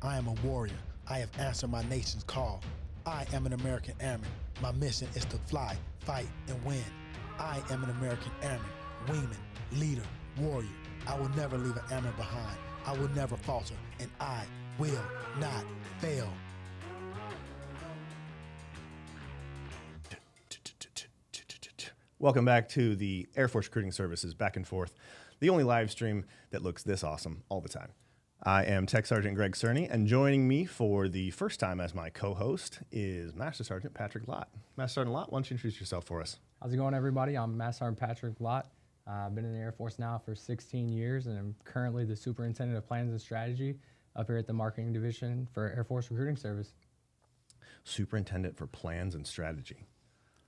I am a warrior. I have answered my nation's call. I am an American airman. My mission is to fly, fight, and win. I am an American airman, wingman, leader, warrior. I will never leave an airman behind. I will never falter, and I will not fail. Welcome back to the Air Force Recruiting Services Back and Forth, the only live stream that looks this awesome all the time. I am Tech Sergeant Greg Cerny, and joining me for the first time as my co-host is Master Sergeant Patrick Lott. Master Sergeant Lott, why don't you introduce yourself for us? How's it going, everybody? I'm Master Sergeant Patrick Lott. I've been in the Air Force now for 16 years, and I'm currently the Superintendent of Plans and Strategy up here at the Marketing Division for Air Force Recruiting Service. Superintendent for Plans and Strategy.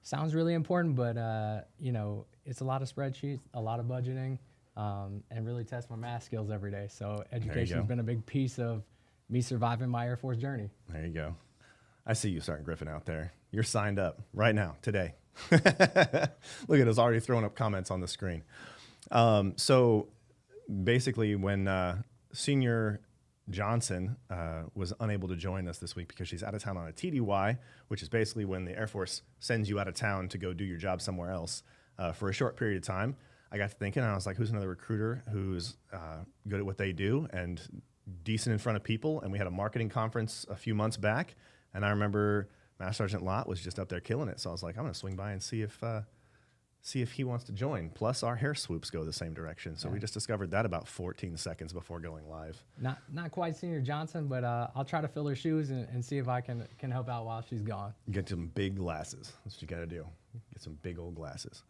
Sounds really important, but it's a lot of spreadsheets, a lot of budgeting, and really test my math skills every day. So education has been a big piece of me surviving my Air Force journey. There you go. I see you, Sergeant Griffin, out there. You're signed up right now, today. Look at us already throwing up comments on the screen. So basically when Senior Johnson was unable to join us this week because she's out of town on a TDY, which is basically when the Air Force sends you out of town to go do your job somewhere else for a short period of time. I got to thinking, and I was like, who's another recruiter who's good at what they do and decent in front of people? And we had a marketing conference a few months back, and I remember Master Sergeant Lott was just up there killing it. So I was like, I'm going to swing by and see if he wants to join. Plus, our hair swoops go the same direction. So we just discovered that about 14 seconds before going live. Not quite Senior Johnson, but I'll try to fill her shoes and see if I can help out while she's gone. Get some big glasses. That's what you got to do. Get some big old glasses.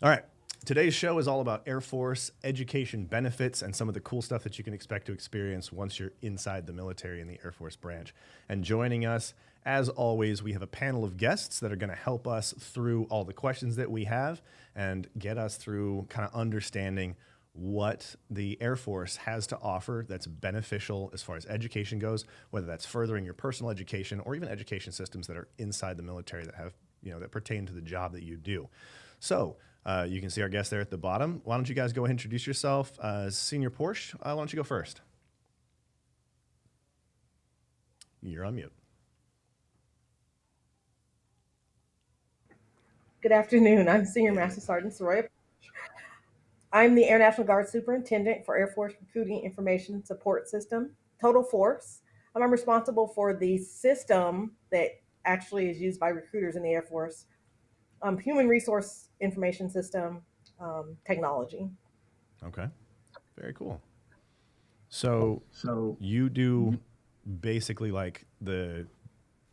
All right. Today's show is all about Air Force education benefits and some of the cool stuff that you can expect to experience once you're inside the military in the Air Force branch. And joining us, as always, we have a panel of guests that are going to help us through all the questions that we have and get us through kind of understanding what the Air Force has to offer that's beneficial as far as education goes, whether that's furthering your personal education or even education systems that are inside the military that have, that pertain to the job that you do. So you can see our guest there at the bottom. Why don't you guys go ahead and introduce yourself? Senior Porsche, why don't you go first? You're on mute. Good afternoon. I'm Senior Master Sergeant Soraya. I'm the Air National Guard Superintendent for Air Force Recruiting Information Support System, Total Force. I'm responsible for the system that actually is used by recruiters in the Air Force, Human Resource Information System technology. Okay, very cool. So you do basically like the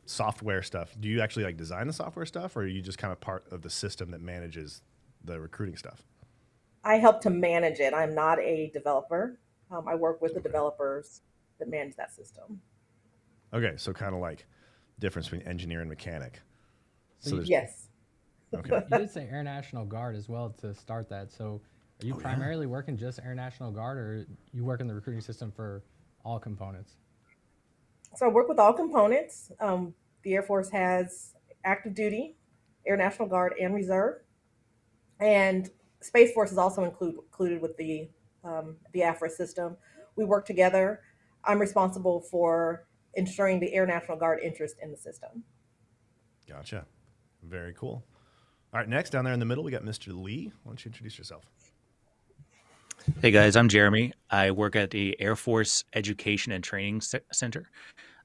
software stuff. Do you actually like design the software stuff, or are you just kind of part of the system that manages the recruiting stuff? I help to manage it. I'm not a developer. I work with the developers that manage that system. Okay, so kind of like difference between engineer and mechanic. So yes. Okay. You did say Air National Guard as well to start that. So are you primarily working just Air National Guard, or you work in the recruiting system for all components? So I work with all components. The Air Force has active duty, Air National Guard, and Reserve. And Space Force is also included with the AFRA system. We work together. I'm responsible for ensuring the Air National Guard interest in the system. Gotcha. Very cool. All right, next down there in the middle, we got Mr. Lee. Why don't you introduce yourself? Hey guys, I'm Jeremy. I work at the Air Force Education and Training Center.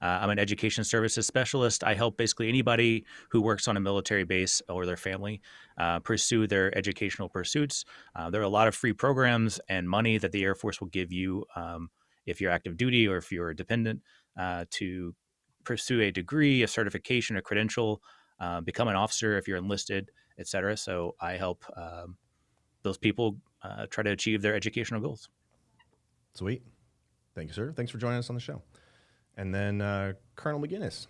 I'm an education services specialist. I help basically anybody who works on a military base or their family pursue their educational pursuits. There are a lot of free programs and money that the Air Force will give you if you're active duty or if you're a dependent to pursue a degree, a certification, a credential, become an officer if you're enlisted, et cetera. So I help those people try to achieve their educational goals. Sweet. Thank you, sir. Thanks for joining us on the show. And then Colonel McGinnis.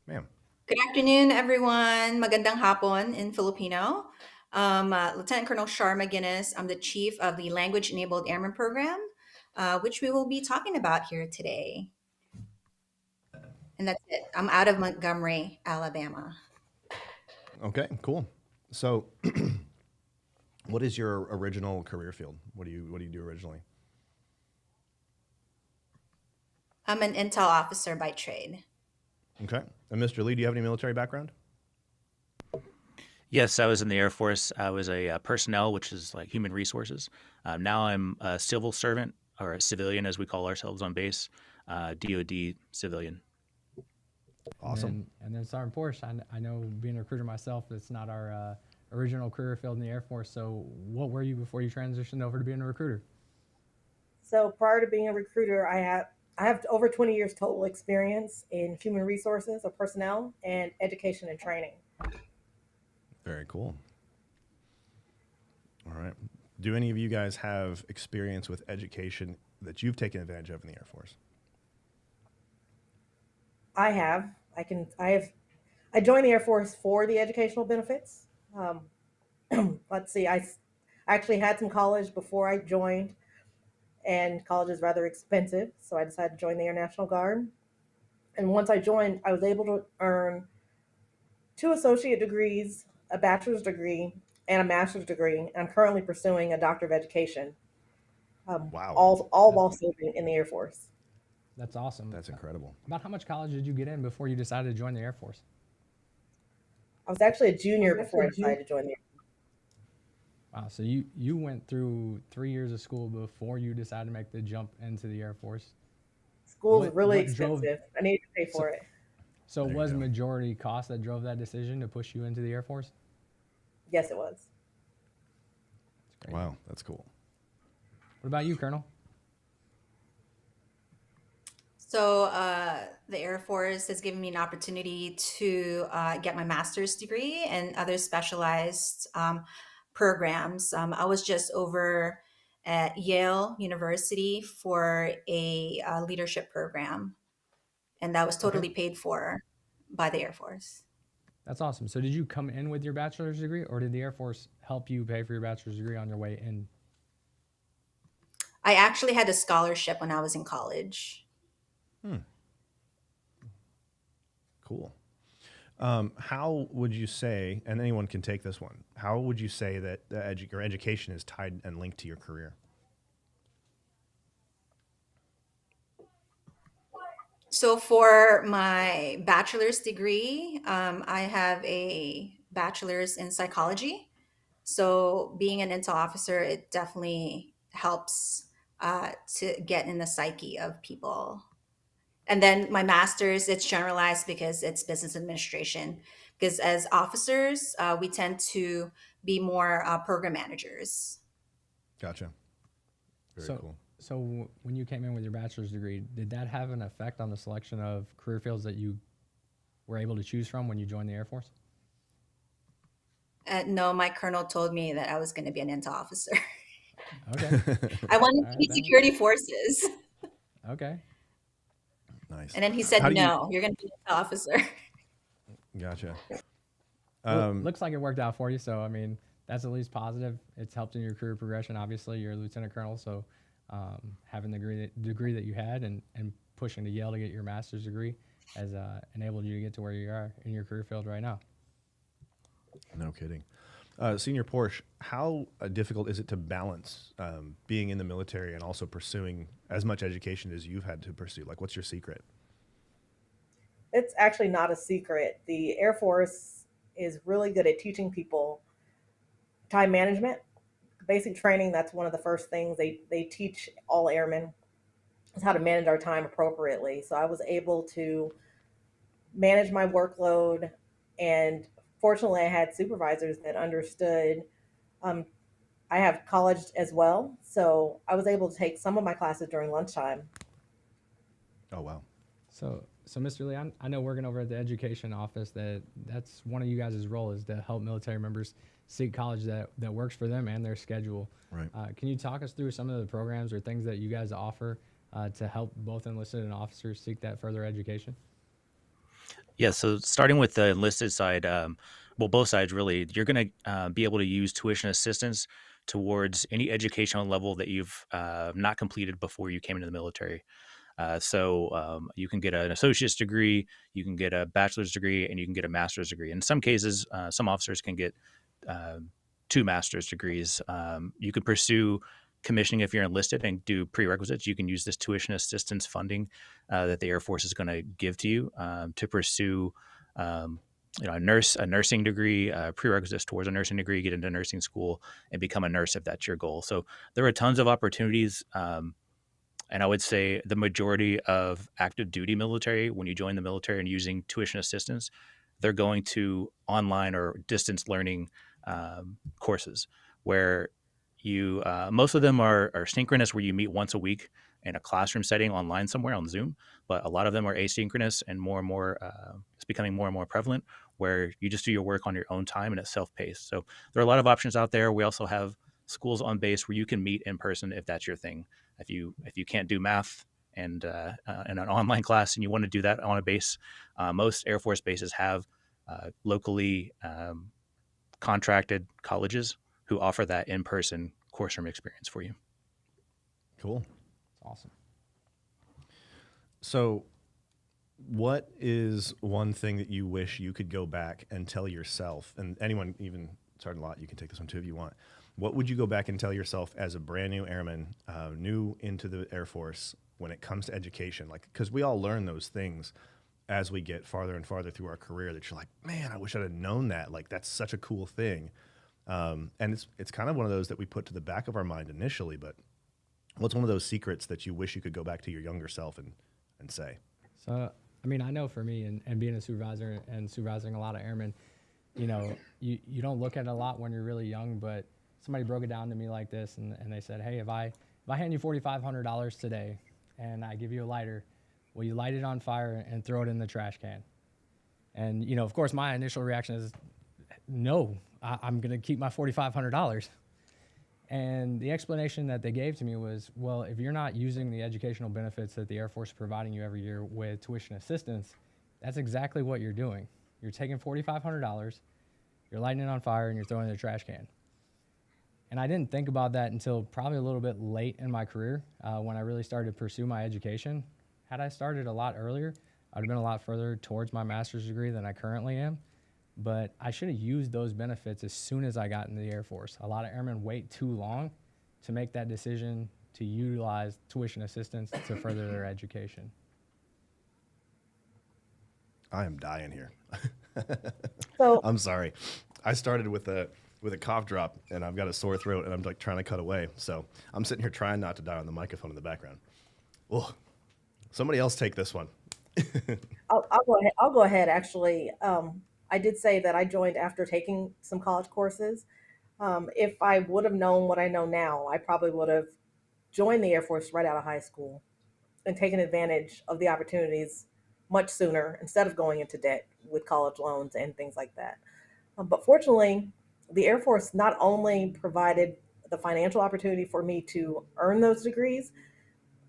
Ma'am. Good afternoon, everyone. Magandang hapon in Filipino. Lieutenant Colonel Shar McGinnis. I'm the chief of the Language Enabled Airman Program, which we will be talking about here today. And that's it. I'm out of Montgomery, Alabama. Okay, cool. So what is your original career field? What do you do originally? I'm an intel officer by trade. Okay. And Mr. Lee, do you have any military background? Yes, I was in the Air Force. I was a personnel, which is like human resources. Now I'm a civil servant, or a civilian, as we call ourselves on base, DoD civilian. Awesome. And then Sergeant Porsche, I know being a recruiter myself, it's not our original career field in the Air Force. So what were you before you transitioned over to being a recruiter? So prior to being a recruiter, I have over 20 years total experience in human resources or personnel and education and training. Very cool. All right. Do any of you guys have experience with education that you've taken advantage of in the Air Force? I have. I joined the Air Force for the educational benefits. Let's see. I actually had some college before I joined, and college is rather expensive, so I decided to join the Air National Guard. And once I joined, I was able to earn 2 associate degrees, a bachelor's degree, and a master's degree. I'm currently pursuing a doctor of education, Wow. all while serving in the Air Force. That's awesome. That's incredible. About how much college did you get in before you decided to join the Air Force? I was actually a junior before I decided to join the Air Force. Wow. So you went through 3 years of school before you decided to make the jump into the Air Force. School's What- really what drove- expensive. I need to pay for it. So There you was go. majority cost that drove that decision to push you into the Air Force? Yes, it was. That's great. Wow. That's cool. What about you, Colonel? So the Air Force has given me an opportunity to get my master's degree and other specialized programs. I was just over at Yale University for a leadership program, and that was totally paid for by the Air Force. That's awesome. So did you come in with your bachelor's degree, or did the Air Force help you pay for your bachelor's degree on your way in? I actually had a scholarship when I was in college. Cool. How would you say, and anyone can take this one, how would you say that your education is tied and linked to your career? So for my bachelor's degree, I have a bachelor's in psychology. So being an intel officer, it definitely helps to get in the psyche of people. And then my master's, it's generalized because it's business administration. Because as officers, we tend to be more program managers. Gotcha. Very So, cool. so when you came in with your bachelor's degree, did that have an effect on the selection of career fields that you were able to choose from when you joined the Air Force? No, my colonel told me that I was going to be an intel officer. Okay. I wanted to All be right. security forces. Okay. Nice. And then he said, How do you- no, you're going to be an intel officer. Gotcha. Looks like it worked out for you. So, I mean, that's at least positive. It's helped in your career progression. Obviously, you're a lieutenant colonel. So, having the degree that you had and pushing to Yale to get your master's degree has enabled you to get to where you are in your career field right now. No kidding. Senior Porsche, how difficult is it to balance being in the military and also pursuing as much education as you've had to pursue? Like, what's your secret? It's actually not a secret. The Air Force is really good at teaching people time management. Basic training, that's one of the first things they teach all airmen is how to manage our time appropriately. So I was able to manage my workload, and fortunately I had supervisors that understood. um, I have college as well, so I was able to take some of my classes during lunchtime. Oh, wow. So, Mr. Lee, I know working over at the education office that's one of you guys' role is to help military members seek college that works for them and their schedule. Right. Can you talk us through some of the programs or things that you guys offer to help both enlisted and officers seek that further education? Yeah, so starting with the enlisted side, well, both sides really, you're going to be able to use tuition assistance towards any educational level that you've not completed before you came into the military. So you can get an associate's degree, you can get a bachelor's degree, and you can get a master's degree. In some cases, some officers can get 2 master's degrees. You could pursue commissioning if you're enlisted and do prerequisites, you can use this tuition assistance funding that the Air Force is going to give to you to pursue a nursing degree, prerequisites towards a nursing degree, get into nursing school and become a nurse if that's your goal. So there are tons of opportunities. And I would say the majority of active duty military, when you join the military and using tuition assistance, they're going to online or distance learning courses where you most of them are synchronous, where you meet once a week in a classroom setting online somewhere on Zoom, but a lot of them are asynchronous, and more it's becoming more and more prevalent where you just do your work on your own time and it's self-paced. So there are a lot of options out there. We also have schools on base where you can meet in person if that's your thing. If you can't do math and in an online class and you want to do that on a base, most Air Force bases have locally contracted colleges who offer that in-person course room experience for you. Cool. That's awesome. So what is one thing that you wish you could go back and tell yourself, and anyone, even Sergeant Lott, you can take this one too if you want. What would you go back and tell yourself as a brand new airman, new into the Air Force, when it comes to education? Like, because we all learn those things as we get farther and farther through our career that you're like, man, I wish I'd have known that. Like, that's such a cool thing. And it's kind of one of those that we put to the back of our mind initially, but what's one of those secrets that you wish you could go back to your younger self and say? So, I mean, I know for me and being a supervisor and supervising a lot of airmen, you know, you don't look at it a lot when you're really young, but somebody broke it down to me like this, and they said, hey, if I hand you $4,500 today and I give you a lighter, will you light it on fire and throw it in the trash can? And, you know, of course, my initial reaction is, no, I'm going to keep my $4,500. And the explanation that they gave to me was, well, if you're not using the educational benefits that the Air Force is providing you every year with tuition assistance, that's exactly what you're doing. You're taking $4,500, you're lighting it on fire, and you're throwing it in the trash can. And I didn't think about that until probably a little bit late in my career when I really started to pursue my education. Had I started a lot earlier, I'd have been a lot further towards my master's degree than I currently am. But I should have used those benefits as soon as I got into the Air Force. A lot of airmen wait too long to make that decision to utilize tuition assistance to further their education. I am dying here. So I'm sorry. I started with a cough drop, and I've got a sore throat, and I'm like trying to cut away. So I'm sitting here trying not to die on the microphone in the background. Oh, somebody else take this one. I'll go ahead. I'll go ahead. Actually, I did say that I joined after taking some college courses. If I would have known what I know now, I probably would have joined the Air Force right out of high school and taken advantage of the opportunities much sooner instead of going into debt with college loans and things like that. But fortunately, the Air Force not only provided the financial opportunity for me to earn those degrees,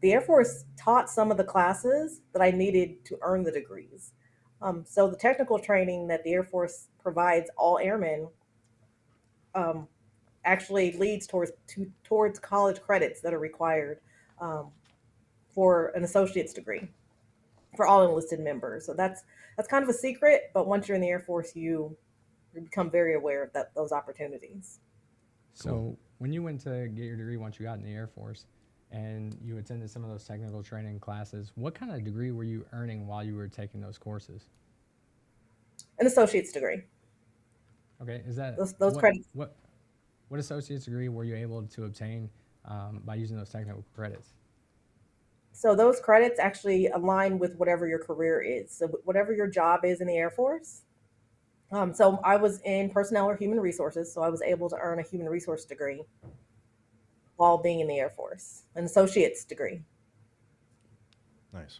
the Air Force taught some of the classes that I needed to earn the degrees. So the technical training that the Air Force provides all airmen actually leads towards college credits that are required for an associate's degree for all enlisted members. So that's kind of a secret, but once you're in the Air Force, you become very aware of those opportunities. So when you went to get your degree, once you got in the Air Force and you attended some of those technical training classes, what kind of degree were you earning while you were taking those courses? An associate's degree. Okay, is that those credits? What associate's degree were you able to obtain by using those technical credits? So those credits actually align with whatever your career is. So whatever your job is in the Air Force. So I was in personnel or human resources, so I was able to earn a human resource degree while being in the Air Force, an associate's degree. Nice.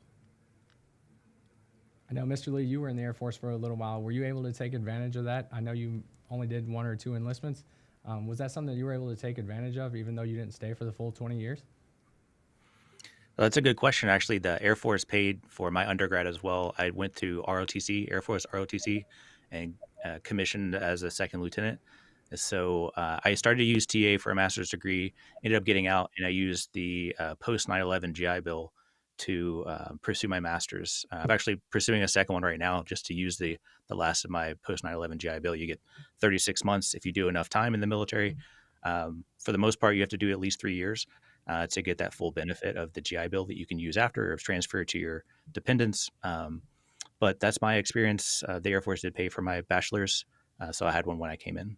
I know, Mr. Lee, you were in the Air Force for a little while. Were you able to take advantage of that? I know you only did 1 or 2 enlistments. Was that something that you were able to take advantage of, even though you didn't stay for the full 20 years? Well, that's a good question. Actually, the Air Force paid for my undergrad as well. I went to ROTC, Air Force ROTC, and commissioned as a second lieutenant. So I started to use TA for a master's degree, ended up getting out, and I used the post 9/11 GI Bill to pursue my master's. I'm actually pursuing a second one right now just to use the last of my post 9/11 GI Bill. You get 36 months if you do enough time in the military. For the most part, you have to do at least 3 years to get that full benefit of the GI Bill that you can use after or transfer it to your dependents. But that's my experience. The Air Force did pay for my bachelor's, so I had one when I came in.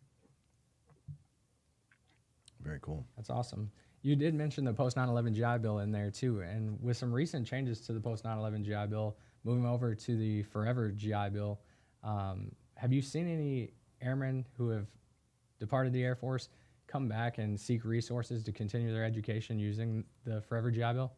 Very cool. That's awesome. You did mention the post 9/11 GI Bill in there too, and with some recent changes to the post 9/11 GI Bill, moving over to the Forever GI Bill, have you seen any airmen who have departed the Air Force come back and seek resources to continue their education using the Forever GI Bill?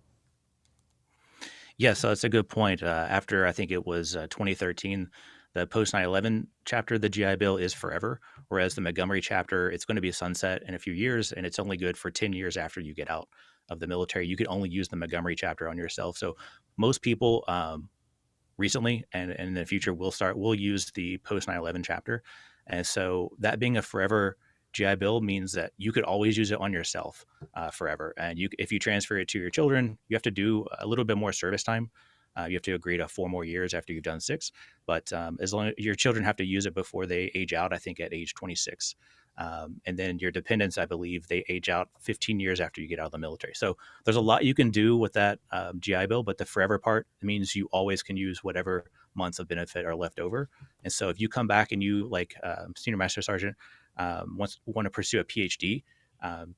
Yeah, so that's a good point. After I think it was 2013, the post 9/11 chapter of the GI Bill is forever, whereas the Montgomery chapter, it's going to be a sunset in a few years, and it's only good for 10 years after you get out of the military. You can only use the Montgomery chapter on yourself. So most people recently and in the future will use the post 9/11 chapter. And so that being a forever GI Bill means that you could always use it on yourself forever. And if you transfer it to your children, you have to do a little bit more service time. You have to agree to 4 more years after you've done 6. But as long as your children have to use it before they age out, I think at age 26. And then your dependents, I believe, they age out 15 years after you get out of the military. So there's a lot you can do with that GI Bill, but the forever part means you always can use whatever months of benefit are left over. And so if you come back and you, like Senior Master Sergeant, want to pursue a PhD,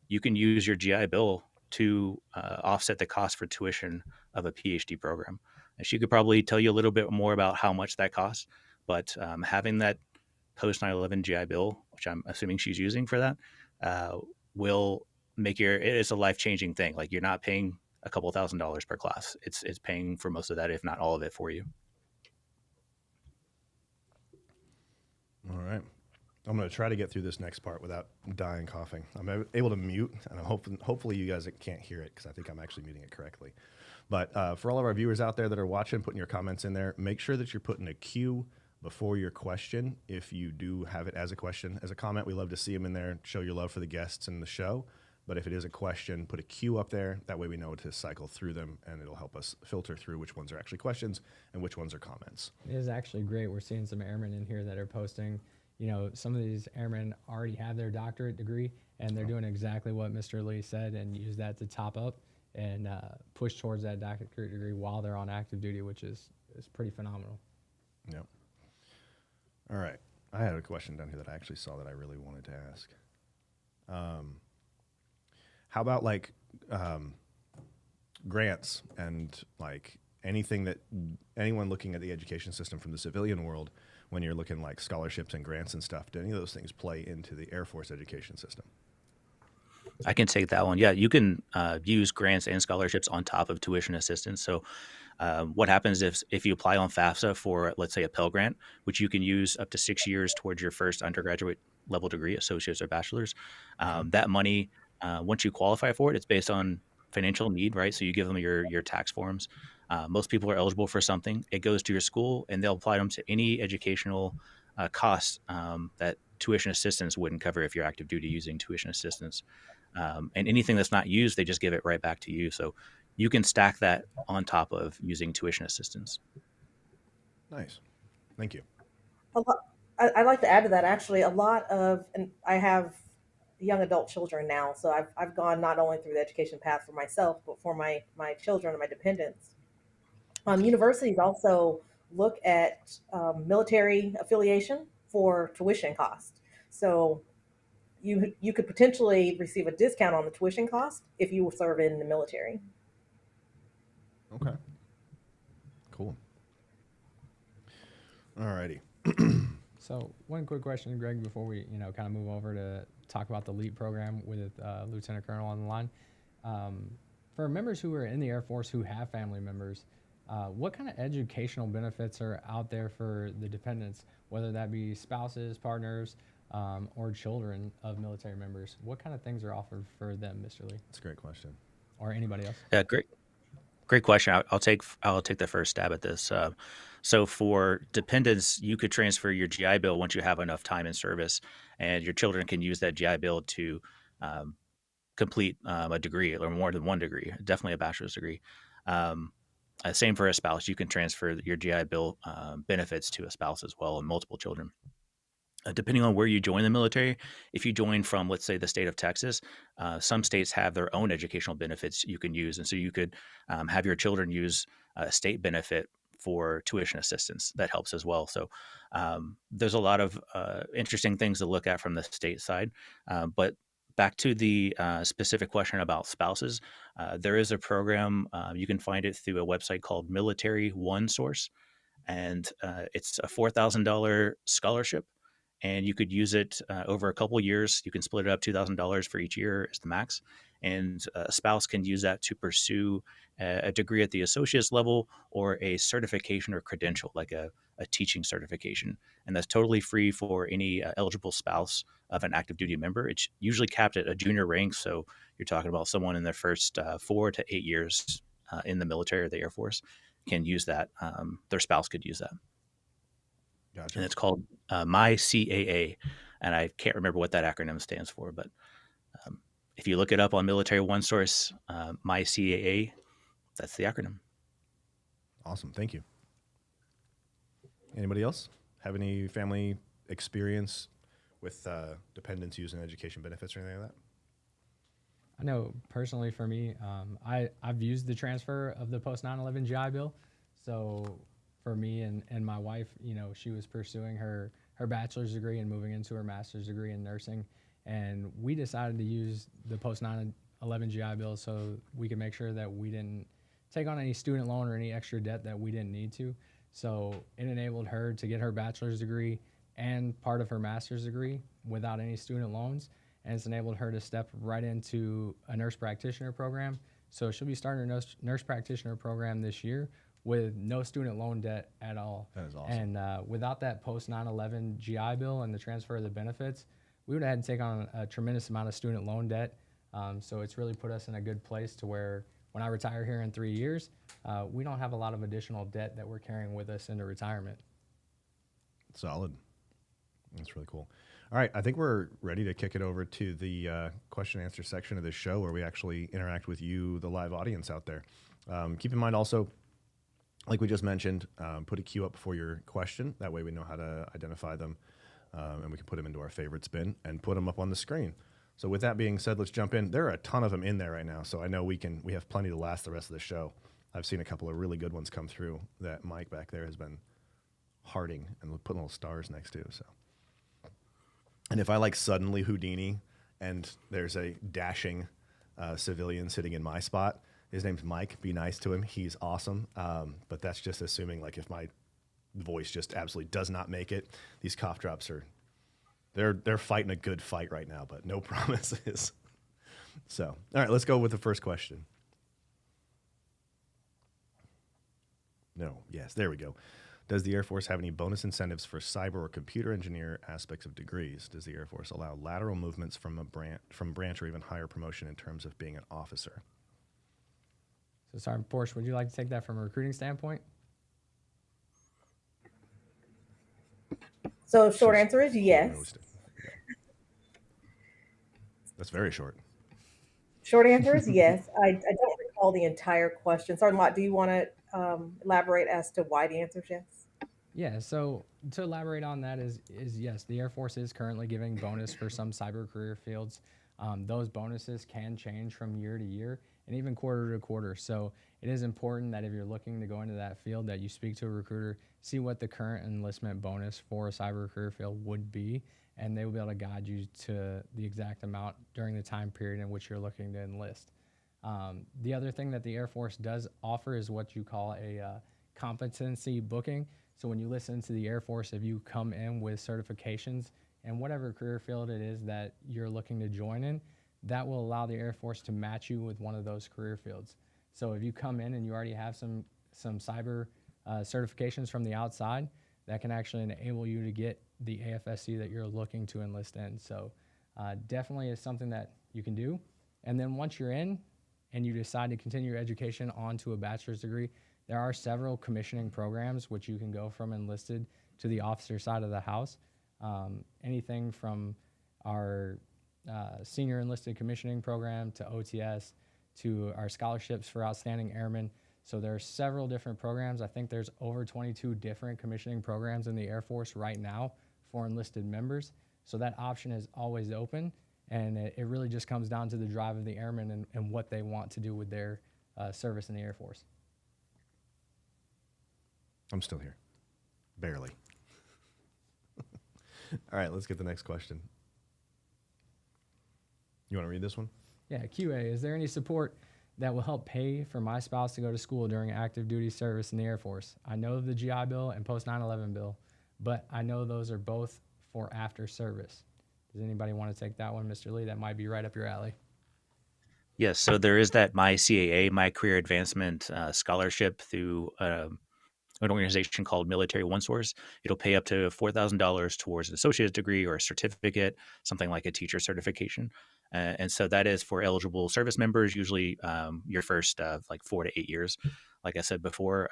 you can use your GI Bill to offset the cost for tuition of a PhD program. And she could probably tell you a little bit more about how much that costs, but having that post 9/11 GI Bill, which I'm assuming she's using for that, will make it's a life-changing thing. Like, you're not paying a couple $1,000s per class. It's paying for most of that, if not all of it, for you. All right. I'm going to try to get through this next part without dying coughing. I'm able to mute, and I'm hopefully you guys can't hear it because I think I'm actually muting it correctly. But for all of our viewers out there that are watching, putting your comments in there, make sure that you're putting a Q before your question. If you do have it as a question, as a comment, we love to see them in there, show your love for the guests in the show. But if it is a question, put a Q up there. That way we know to cycle through them, and it'll help us filter through which ones are actually questions and which ones are comments. It is actually great. We're seeing some airmen in here that are posting, some of these airmen already have their doctorate degree, and they're doing exactly what Mr. Lee said and use that to top up and push towards that doctorate degree while they're on active duty, which is pretty phenomenal. Yep. All right. I had a question down here that I actually saw that I really wanted to ask. How about grants and anything that anyone looking at the education system from the civilian world, when you're looking like scholarships and grants and stuff, do any of those things play into the Air Force education system? I can take that one. Yeah, you can use grants and scholarships on top of tuition assistance. So what happens if you apply on FAFSA for, let's say, a Pell Grant, which you can use up to 6 years towards your first undergraduate level degree, associate's or bachelor's, that money, once you qualify for it, it's based on financial need, right? So you give them your tax forms. Most people are eligible for something. It goes to your school, and they'll apply them to any educational costs that tuition assistance wouldn't cover if you're active duty using tuition assistance. And anything that's not used, they just give it right back to you. So you can stack that on top of using tuition assistance. Nice. Thank you. I'd like to add to that, actually, and I have young adult children now, so I've gone not only through the education path for myself, but for my children and my dependents. Universities also look at military affiliation for tuition cost. So you could potentially receive a discount on the tuition cost if you serve in the military. Okay. Cool. All righty. So one quick question, Greg, before we kind of move over to talk about the LEAP program with Lieutenant Colonel on the line. For members who are in the Air Force who have family members, what kind of educational benefits are out there for the dependents, whether that be spouses, partners, or children of military members? What kind of things are offered for them, Mr. Lee? That's a great question. Or anybody else? Yeah, great question. I'll take the first stab at this. So for dependents, you could transfer your GI Bill once you have enough time in service, and your children can use that GI Bill to complete a degree or more than one degree, definitely a bachelor's degree. Same for a spouse. You can transfer your GI Bill benefits to a spouse as well, and multiple children. Depending on where you join the military, if you join from, let's say, the state of Texas, some states have their own educational benefits you can use. And so you could have your children use a state benefit for tuition assistance. That helps as well. So there's a lot of interesting things to look at from the state side. But back to the specific question about spouses, there is a program. You can find it through a website called Military One Source, and it's a $4,000 scholarship, and you could use it over a couple of years. You can split it up $2,000 for each year is the max, and a spouse can use that to pursue a degree at the associate's level or a certification or credential, like a teaching certification, and that's totally free for any eligible spouse of an active duty member. It's usually capped at a junior rank, so you're talking about someone in their first 4 to 8 years in the military or the Air Force can use that. Their spouse could use that. Gotcha. And it's called My CAA, and I can't remember what that acronym stands for, but if you look it up on Military One Source, My CAA, that's the acronym. Awesome. Thank you. Anybody else have any family experience with dependents using education benefits or anything like that? I know personally for me, I've used the transfer of the post 9/11 GI Bill. So for me and my wife, you know, she was pursuing her bachelor's degree and moving into her master's degree in nursing. And we decided to use the post 9/11 GI Bill so we could make sure that we didn't take on any student loan or any extra debt that we didn't need to. So it enabled her to get her bachelor's degree and part of her master's degree without any student loans. And it's enabled her to step right into a nurse practitioner program. So she'll be starting her nurse practitioner program this year with no student loan debt at all. That is awesome. And without that post 9/11 GI Bill and the transfer of the benefits, we would have had to take on a tremendous amount of student loan debt. So it's really put us in a good place to where when I retire here in 3 years, we don't have a lot of additional debt that we're carrying with us into retirement. Solid. That's really cool. All right, I think we're ready to kick it over to the question and answer section of this show where we actually interact with you, the live audience out there. Keep in mind also, like we just mentioned, put a queue up for your question. That way we know how to identify them, and we can put them into our favorites bin and put them up on the screen. So with that being said, let's jump in. There are a ton of them in there right now, so I know we have plenty to last the rest of the show. I've seen a couple of really good ones come through that Mike back there has been hearting and putting little stars next to. So, and if I like suddenly Houdini and there's a dashing civilian sitting in my spot, his name's Mike. Be nice to him. He's awesome. But that's just assuming like if my voice just absolutely does not make it, these cough drops are, they're fighting a good fight right now, but no promises. So, all right, let's go with the first question. No, yes, there we go. Does the Air Force have any bonus incentives for cyber or computer engineer aspects of degrees? Does the Air Force allow lateral movements from branch or even higher promotion in terms of being an officer? So Sergeant Porsche, would you like to take that from a recruiting standpoint? So short answer is yes. That's very short. Short answer is yes. I don't recall the entire question. Sergeant Lott, do you want to elaborate as to why the answer is yes? Yeah, so to elaborate on that is yes, the Air Force is currently giving bonus for some cyber career fields. Those bonuses can change from year to year and even quarter to quarter. So it is important that if you're looking to go into that field that you speak to a recruiter, see what the current enlistment bonus for a cyber career field would be, and they will be able to guide you to the exact amount during the time period in which you're looking to enlist. The other thing that the Air Force does offer is what you call a competency booking. So when you listen to the Air Force, if you come in with certifications and whatever career field it is that you're looking to join in, that will allow the Air Force to match you with one of those career fields. So if you come in and you already have some cyber certifications from the outside, that can actually enable you to get the AFSC that you're looking to enlist in. So definitely is something that you can do. And then once you're in and you decide to continue your education onto a bachelor's degree, there are several commissioning programs which you can go from enlisted to the officer side of the house. Anything from our senior enlisted commissioning program to OTS to our scholarships for outstanding airmen. So there are several different programs. I think there's over 22 different commissioning programs in the Air Force right now for enlisted members. So that option is always open, and it really just comes down to the drive of the airmen and what they want to do with their service in the Air Force. I'm still here. Barely. All right, let's get the next question. You want to read this one? Yeah, QA, is there any support that will help pay for my spouse to go to school during active duty service in the Air Force? I know the GI Bill and post 9/11 bill, but I know those are both for after service. Does anybody want to take that one, Mr. Lee? That might be right up your alley. Yes, so there is that My CAA, My Career Advancement scholarship through an organization called Military One Source. It'll pay up to $4,000 towards an associate's degree or a certificate, something like a teacher certification. And so that is for eligible service members, usually your first like 4 to 8 years, like I said before.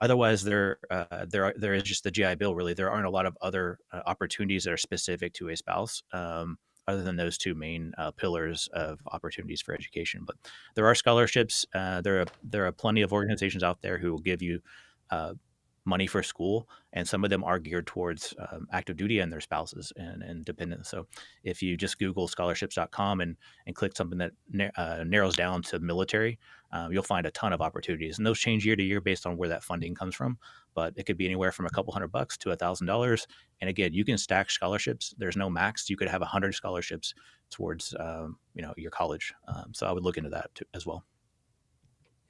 Otherwise, there is just the GI Bill. Really, there aren't a lot of other opportunities that are specific to a spouse, other than those two main pillars of opportunities for education. But there are scholarships. There are plenty of organizations out there who will give you money for school, and some of them are geared towards active duty and their spouses and dependents. So if you just Google scholarships.com and click something that narrows down to military, you'll find a ton of opportunities. And those change year to year based on where that funding comes from. But it could be anywhere from a couple $100 to $1,000. And again, you can stack scholarships. There's no max. You could have 100 scholarships towards your college. So I would look into that too, as well.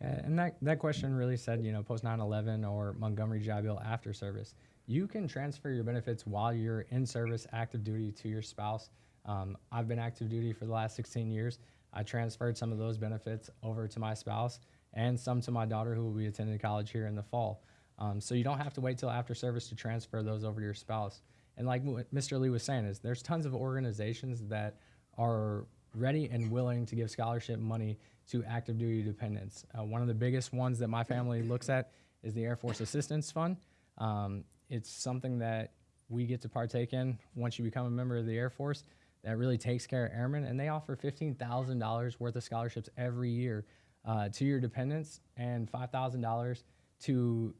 And that question really said, post 9/11 or Montgomery GI Bill after service. You can transfer your benefits while you're in service active duty to your spouse. I've been active duty for the last 16 years. I transferred some of those benefits over to my spouse and some to my daughter who will be attending college here in the fall. So you don't have to wait till after service to transfer those over to your spouse. And like what Mr. Lee was saying, is there's tons of organizations that are ready and willing to give scholarship money to active duty dependents. One of the biggest ones that my family looks at is the Air Force Assistance Fund. It's something that we get to partake in once you become a member of the Air Force that really takes care of airmen, and they offer $15,000 worth of scholarships every year to your dependents and $15,000 to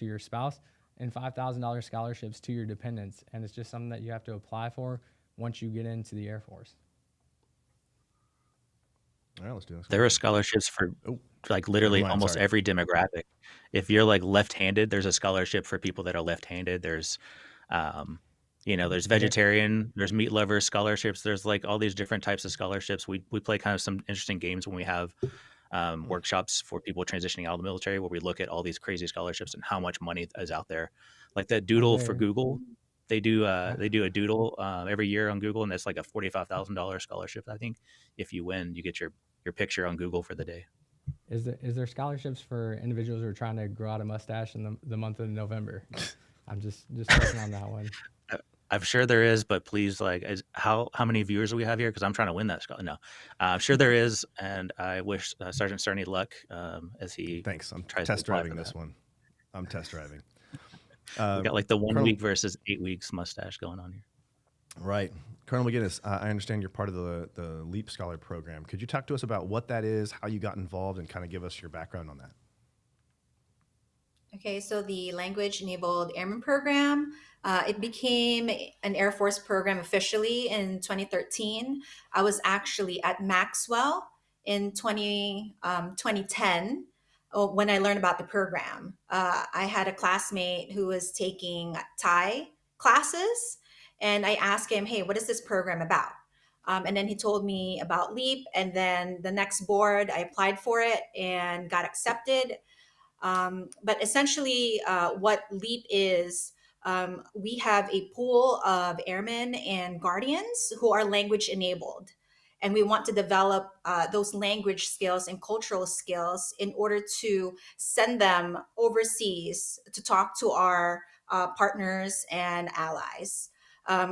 your spouse and $5,000 scholarships to your dependents. And it's just something that you have to apply for once you get into the Air Force. All right, let's do this. There are scholarships for like literally almost every demographic. If you're like left-handed, there's a scholarship for people that are left-handed. There's, there's vegetarian, there's meat lovers scholarships. There's like all these different types of scholarships. We play kind of some interesting games when we have workshops for people transitioning out of the military, where we look at all these crazy scholarships and how much money is out there. Like that doodle for Google. They do a doodle every year on Google, and that's like a $45,000 scholarship. I think if you win, you get your picture on Google for the day. Is there scholarships for individuals who are trying to grow out a mustache in the month of November? I'm just working on that one. I'm sure there is, but please, how many viewers do we have here? Because I'm trying to win that scholarship. No, I'm sure there is, and I wish Sergeant Cerny luck as he. Thanks. I'm test driving this one. I'm test driving. We got like the 1 week versus 8 weeks mustache going on here. Right. Colonel McGinnis, I understand you're part of the LEAP Scholar program. Could you talk to us about what that is, how you got involved, and kind of give us your background on that? Okay, so the Language Enabled Airman Program, it became an Air Force program officially in 2013. I was actually at Maxwell in 2010 when I learned about the program. I had a classmate who was taking Thai classes, and I asked him, hey, what is this program about? And then he told me about LEAP, and then the next board, I applied for it and got accepted. But essentially, what LEAP is, we have a pool of airmen and guardians who are language enabled. And we want to develop those language skills and cultural skills in order to send them overseas to talk to our partners and allies.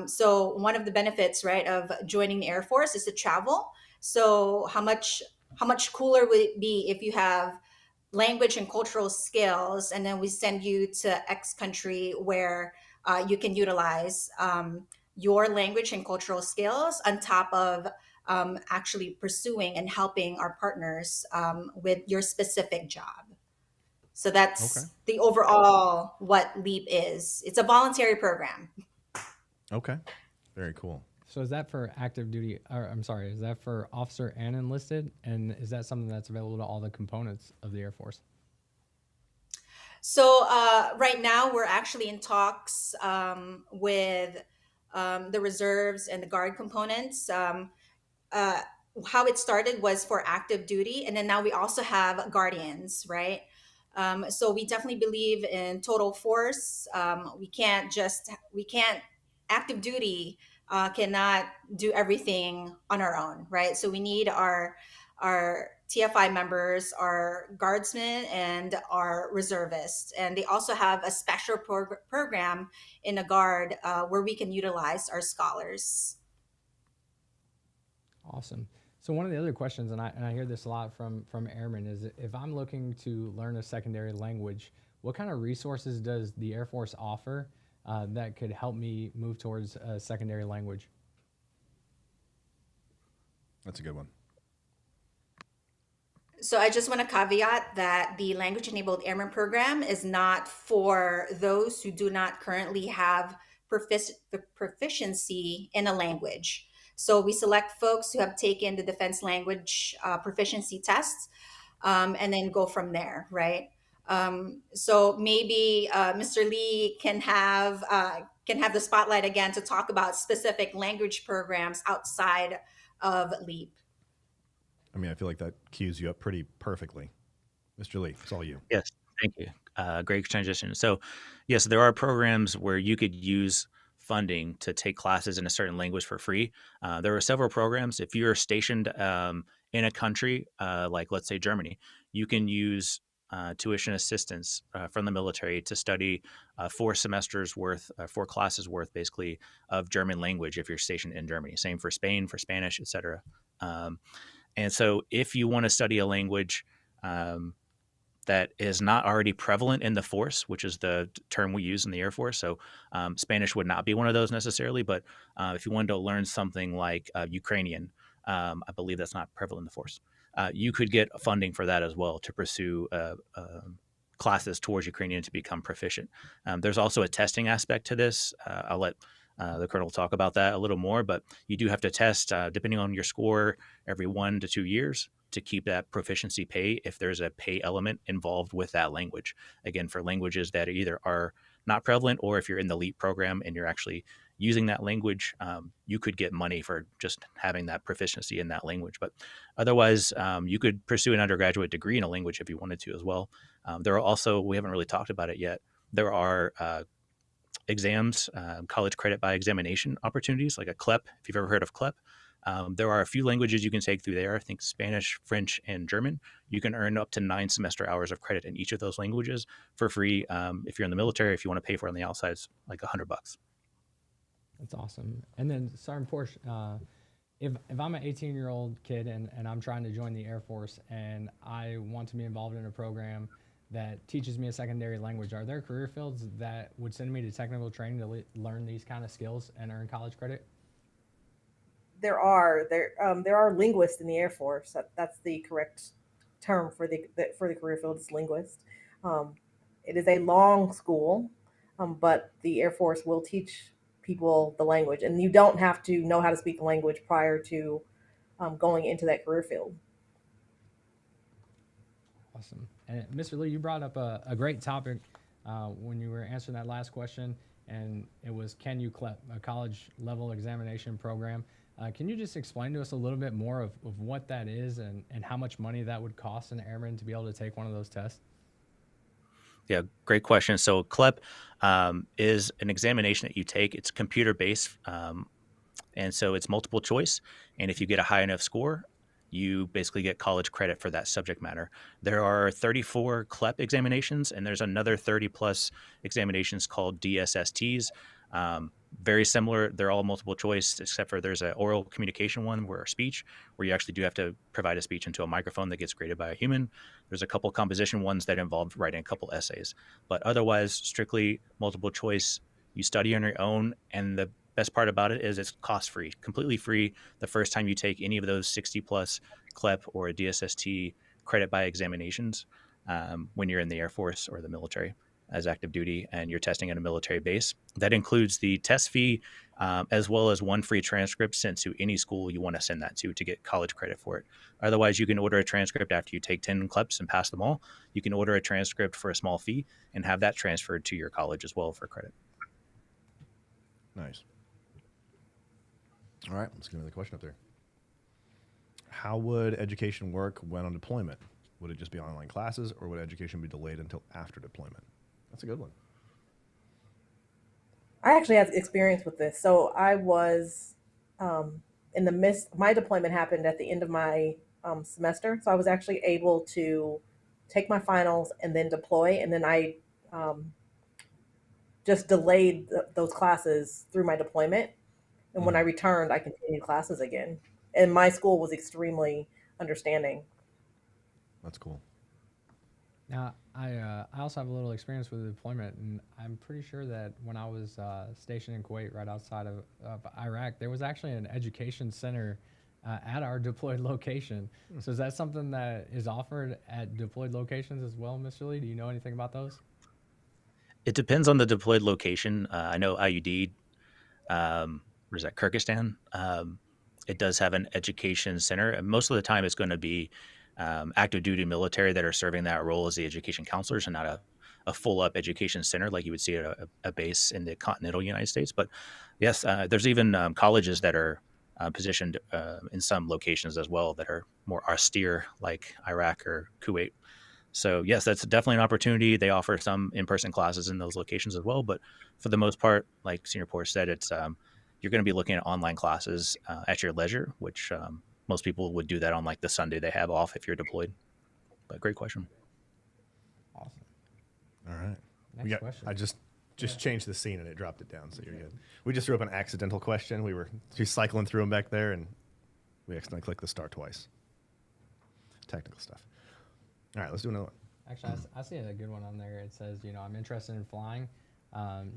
So one of the benefits, right, of joining the Air Force is to travel. So how much cooler would it be if you have language and cultural skills, and then we send you to X country where you can utilize your language and cultural skills on top of actually pursuing and helping our partners with your specific job. So Okay. that's the overall what LEAP is. It's a voluntary program. Okay. Very cool. So is that for active duty, or I'm sorry, is that for officer and enlisted? And is that something that's available to all the components of the Air Force? So right now we're actually in talks with the reserves and the guard components. Uh, how it started was for active duty, and then now we also have guardians, right? So we definitely believe in total force. We can't active duty cannot do everything on our own, right? So we need our TFI members, our guardsmen, and our reservists, and they also have a special program in the guard where we can utilize our scholars. Awesome. So one of the other questions, and I hear this a lot from airmen, is if I'm looking to learn a secondary language, what kind of resources does the Air Force offer that could help me move towards a secondary language? That's a good one. So I just want to caveat that the language enabled airman program is not for those who do not currently have proficiency in a language. So we select folks who have taken the defense language proficiency tests, and then go from there, right? So maybe Mr. Lee can have the spotlight again to talk about specific language programs outside of LEAP. I mean, I feel like that cues you up pretty perfectly. Mr. Lee, it's all you. Yes, thank you. Great transition. So, yes, there are programs where you could use funding to take classes in a certain language for free. There are several programs. If you're stationed in a country like, let's say, Germany, you can use tuition assistance from the military to study 4 semesters worth, 4 classes worth, basically, of German language if you're stationed in Germany. Same for Spain, for Spanish, etc. And so, if you want to study a language that is not already prevalent in the force, which is the term we use in the Air Force. So Spanish would not be one of those necessarily, but if you wanted to learn something like Ukrainian, I believe that's not prevalent in the force. You could get funding for that as well to pursue classes towards Ukrainian to become proficient. There's also a testing aspect to this. I'll let the colonel talk about that a little more, but you do have to test, depending on your score, every 1 to 2 years to keep that proficiency pay if there's a pay element involved with that language. Again, for languages that either are not prevalent, or if you're in the LEAP program and you're actually using that language, you could get money for just having that proficiency in that language. But otherwise, you could pursue an undergraduate degree in a language if you wanted to as well. There are also, we haven't really talked about it yet, there are exams, college credit by examination opportunities, like a CLEP, if you've ever heard of CLEP. There are a few languages you can take through there. I think Spanish, French, and German. You can earn up to 9 semester hours of credit in each of those languages for free. If you're in the military, if you want to pay for it on the outside, it's like $100. That's awesome. And then, Sergeant Porsche, if I'm an 18-year-old kid and I'm trying to join the Air Force and I want to be involved in a program that teaches me a secondary language, are there career fields that would send me to technical training to learn these kind of skills and earn college credit? There are linguists in the Air Force. That's the correct term for the career field is linguist. It is a long school, but the Air Force will teach people the language, and you don't have to know how to speak the language prior to going into that career field. Awesome. And Mr. Lee, you brought up a great topic when you were answering that last question, and it was, can you CLEP, a college level examination program? Can you just explain to us a little bit more of what that is and how much money that would cost an airman to be able to take one of those tests? Yeah, great question. So CLEP is an examination that you take. It's computer based, and so it's multiple choice. And if you get a high enough score, you basically get college credit for that subject matter. There are 34 CLEP examinations, and there's another 30 plus examinations called DSSTs. Very similar. They're all multiple choice, except for there's an oral communication one where speech, where you actually do have to provide a speech into a microphone that gets graded by a human. There's a couple composition ones that involve writing a couple essays, but otherwise strictly multiple choice. You study on your own, and the best part about it is it's cost free, completely free the first time you take any of those 60 plus CLEP or a DSST credit by examinations. when you're in the Air Force or the military as active duty and you're testing at a military base. That includes the test fee, as well as one free transcript sent to any school you want to send that to get college credit for it. Otherwise, you can order a transcript after you take 10 CLEPs and pass them all. You can order a transcript for a small fee and have that transferred to your college as well for credit. Nice. All right, let's get another question up there. How would education work when on deployment? Would it just be online classes, or would education be delayed until after deployment? That's a good one. I actually had experience with this. So I was in the midst, my deployment happened at the end of my semester. So I was actually able to take my finals and then deploy. And then I just delayed those classes through my deployment. And when I returned, I continued classes again. And my school was extremely understanding. That's cool. Now, I also have a little experience with deployment, and I'm pretty sure that when I was stationed in Kuwait, right outside of Iraq, there was actually an education center at our deployed location. So is that something that is offered at deployed locations as well, Mr. Lee? Do you know anything about those? It depends on the deployed location. I know IUD, where's that, Kyrgyzstan? It does have an education center. And most of the time it's going to be active duty military that are serving that role as the education counselors, and not a full up education center like you would see at a base in the continental United States. But yes, there's even colleges that are positioned in some locations as well that are more austere, like Iraq or Kuwait. So yes, that's definitely an opportunity. They offer some in-person classes in those locations as well. But for the most part, like Senior Porsche said, it's you're going to be looking at online classes at your leisure, which most people would do that on like the Sunday they have off if you're deployed. But great question. Awesome. All right. Next question. I just changed the scene and it dropped it down, so you're good. We just threw up an accidental question. We were just cycling through them back there, and we accidentally clicked the star twice. Technical stuff. All right, let's do another one. Actually, I see a good one on there. It says, I'm interested in flying.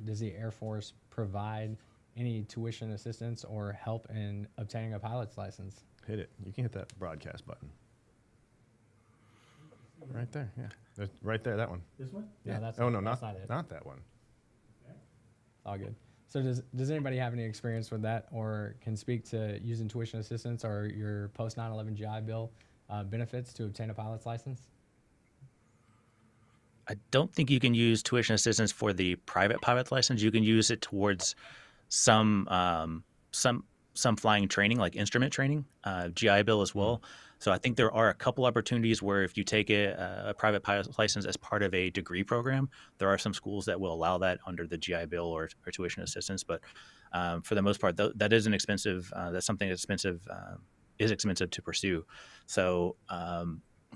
Does the Air Force provide any tuition assistance or help in obtaining a pilot's license? Hit it. You can hit that broadcast button. Right there, yeah. Right there, that one. This one? Yeah. No, that's not it. Not that one. All good. So does anybody have any experience with that, or can speak to using tuition assistance or your post 9/11 GI Bill benefits to obtain a pilot's license? I don't think you can use tuition assistance for the private pilot license. You can use it towards some flying training, like instrument training, GI Bill as well. So I think there are a couple opportunities where if you take a private pilot license as part of a degree program, there are some schools that will allow that under the GI Bill or tuition assistance. But for the most part, that is an expensive. That's something that's expensive. Is expensive to pursue. So.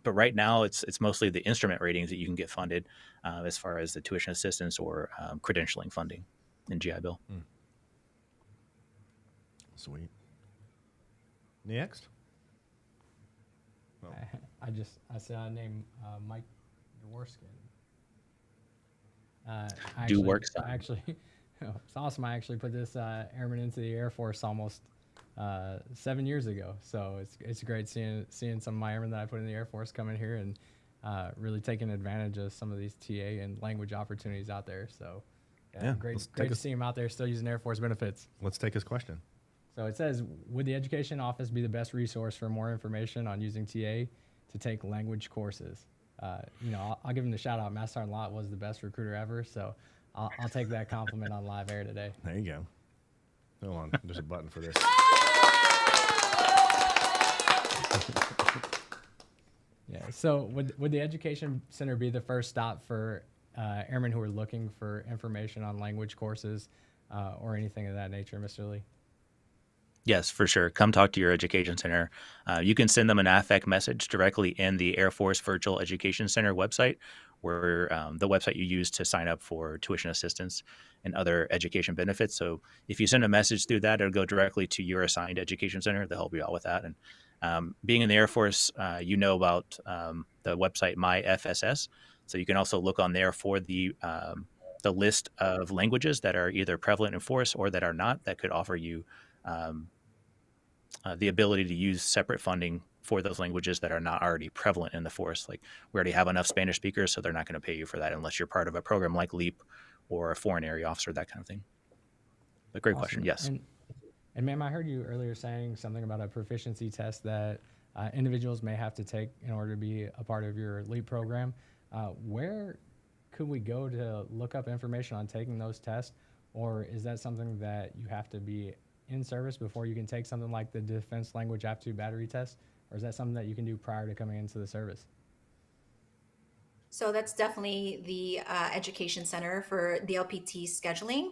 But right now, it's mostly the instrument ratings that you can get funded as far as the tuition assistance or credentialing funding in GI Bill. Sweet. Next. Oh. I saw a name, Mike Dworskin. Actually, it's awesome. I actually put this airman into the Air Force almost 7 years ago. So it's great seeing some of my airmen that I put in the Air Force come in here and really taking advantage of some of these TA and language opportunities out there. So great to see him out there still using Air Force benefits. Let's take his question. So it says, would the Education Office be the best resource for more information on using TA to take language courses? I'll give him the shout out. Master Sergeant Lott was the best recruiter ever. So I'll take that compliment on live air today. There you go. Hold on. There's a button for this. Yeah. So would the Education Center be the first stop for airmen who are looking for information on language courses or anything of that nature, Mr. Lee? Yes, for sure. Come talk to your education center. You can send them an AFEC message directly in the Air Force Virtual Education Center website, where the website you use to sign up for tuition assistance and other education benefits. So if you send a message through that, it'll go directly to your assigned education center. They'll help you out with that. And being in the Air Force, you know about the website MyFSS. So you can also look on there for the list of languages that are either prevalent in force or that are not, that could offer you the ability to use separate funding for those languages that are not already prevalent in the force. Like we already have enough Spanish speakers, so they're not going to pay you for that unless you're part of a program like LEAP or a foreign area officer, that kind of thing. But great question. Yes. And ma'am, I heard you earlier saying something about a proficiency test that individuals may have to take in order to be a part of your LEAP program. Where could we go to look up information on taking those tests? Or is that something that you have to be in service before you can take something like the Defense Language Aptitude Battery Test? Or is that something that you can do prior to coming into the service? So that's definitely the Education Center for DLPT scheduling.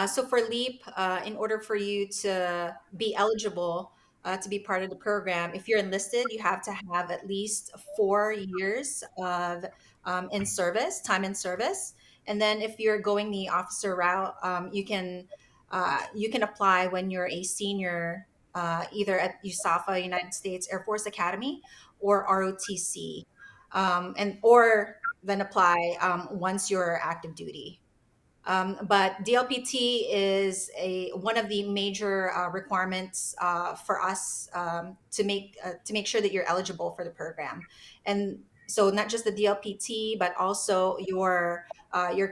So for LEAP, in order for you to be eligible to be part of the program, if you're enlisted, you have to have at least 4 years of time in service. And then if you're going the officer route, you can apply when you're a senior, either at USAFA, United States Air Force Academy, or ROTC, and or then apply once you're active duty. But DLPT is one of the major requirements for us to make sure that you're eligible for the program, and so not just the DLPT, but also your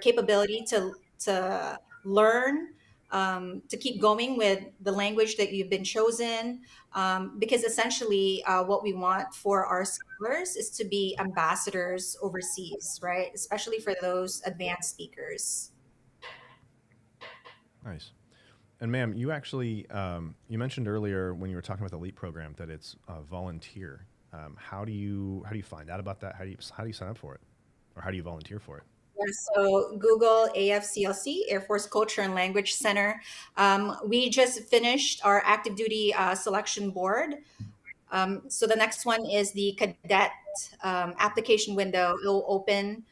capability to learn, to keep going with the language that you've been chosen, because essentially what we want for our scholars is to be ambassadors overseas, right? Especially for those advanced speakers. Nice. And ma'am, you actually you mentioned earlier when you were talking about the LEAP program that it's volunteer. How do you find out about that? How do you sign up for it, or how do you volunteer for it? Yeah, so Google AFCLC, Air Force Culture and Language Center. We just finished our active duty selection board. So the next one is the cadet application window. It will open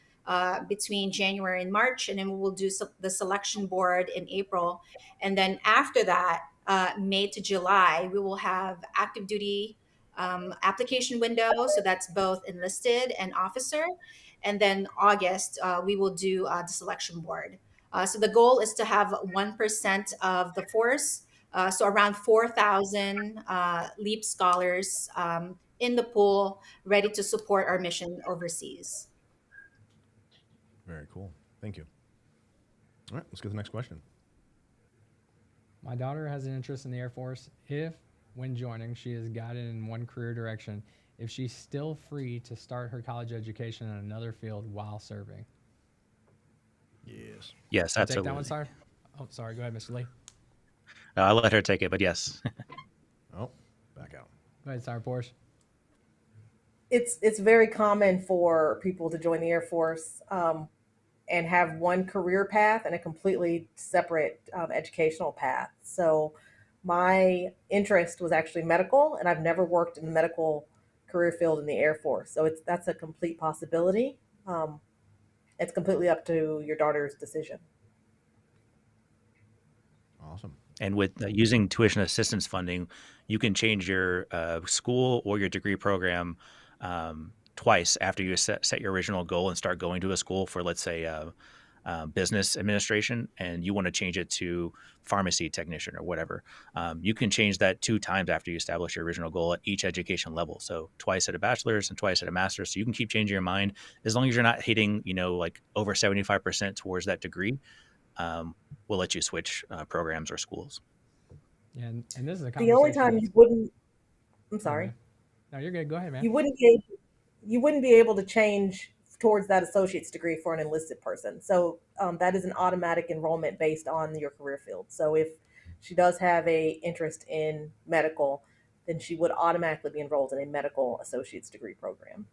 between January and March, and then we will do the selection board in April. And then after that, May to July, we will have active duty application window. So that's both enlisted and officer. And then August, we will do the selection board. So the goal is to have 1% of the force, so around 4,000 LEAP scholars in the pool, ready to support our mission overseas. Very cool. Thank you. All right, let's go to the next question. My daughter has an interest in the Air Force. If, when joining, she is guided in one career direction, if she's still free to start her college education in another field while serving. Yes. Yes, Take absolutely. that one, sorry. Oh, sorry. Go ahead, Mr. Lee. I'll let her take it, but yes. Oh, back out. Go ahead, Sergeant Porsche. It's very common for people to join the Air Force and have one career path and a completely separate educational path. So my interest was actually medical, and I've never worked in the medical career field in the Air Force. So that's a complete possibility. It's completely up to your daughter's decision. Awesome. And with using tuition assistance funding, you can change your school or your degree program twice after you set your original goal and start going to a school for, let's say, business administration, and you want to change it to pharmacy technician or whatever. You can change that 2 times after you establish your original goal at each education level. So twice at a bachelor's and twice at a master's. So you can keep changing your mind as long as you're not hitting, like over 75% towards that degree. We'll let you switch programs or schools. Yeah, and this is a The only time you wouldn't, I'm sorry. No, you're good. Go ahead, man. You wouldn't be able to change towards that associate's degree for an enlisted person. So that is an automatic enrollment based on your career field. So if she does have a interest in medical, then she would automatically be enrolled in a medical associate's degree program.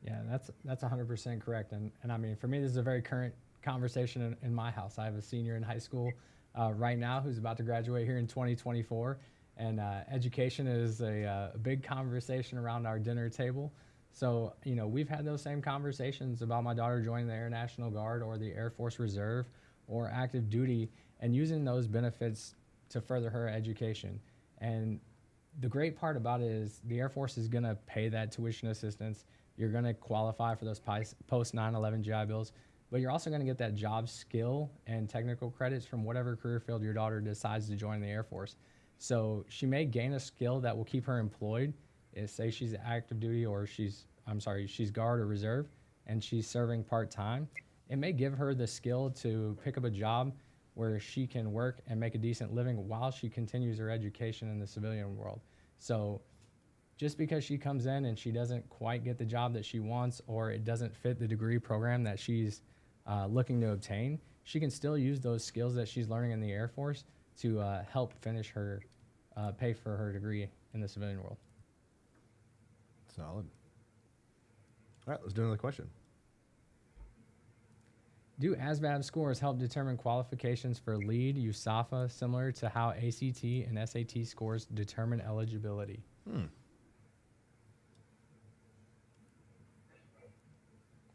Yeah, that's 100% correct. And I mean, for me, this is a very current conversation in my house. I have a senior in high school right now who's about to graduate here in 2024. And education is a big conversation around our dinner table. So, we've had those same conversations about my daughter joining the Air National Guard or the Air Force Reserve or active duty and using those benefits to further her education. And the great part about it is the Air Force is going to pay that tuition assistance. You're going to qualify for those post 9/11 GI Bills, but you're also going to get that job skill and technical credits from whatever career field your daughter decides to join the Air Force. So she may gain a skill that will keep her employed, say she's active duty or she's guard or reserve, and she's serving part-time, it may give her the skill to pick up a job where she can work and make a decent living while she continues her education in the civilian world. So just because she comes in and she doesn't quite get the job that she wants, or it doesn't fit the degree program that she's looking to obtain, she can still use those skills that she's learning in the Air Force to help finish her, pay for her degree in the civilian world. Solid. All right, let's do another question. Do ASVAB scores help determine qualifications for lead USAFA, similar to how ACT and SAT scores determine eligibility?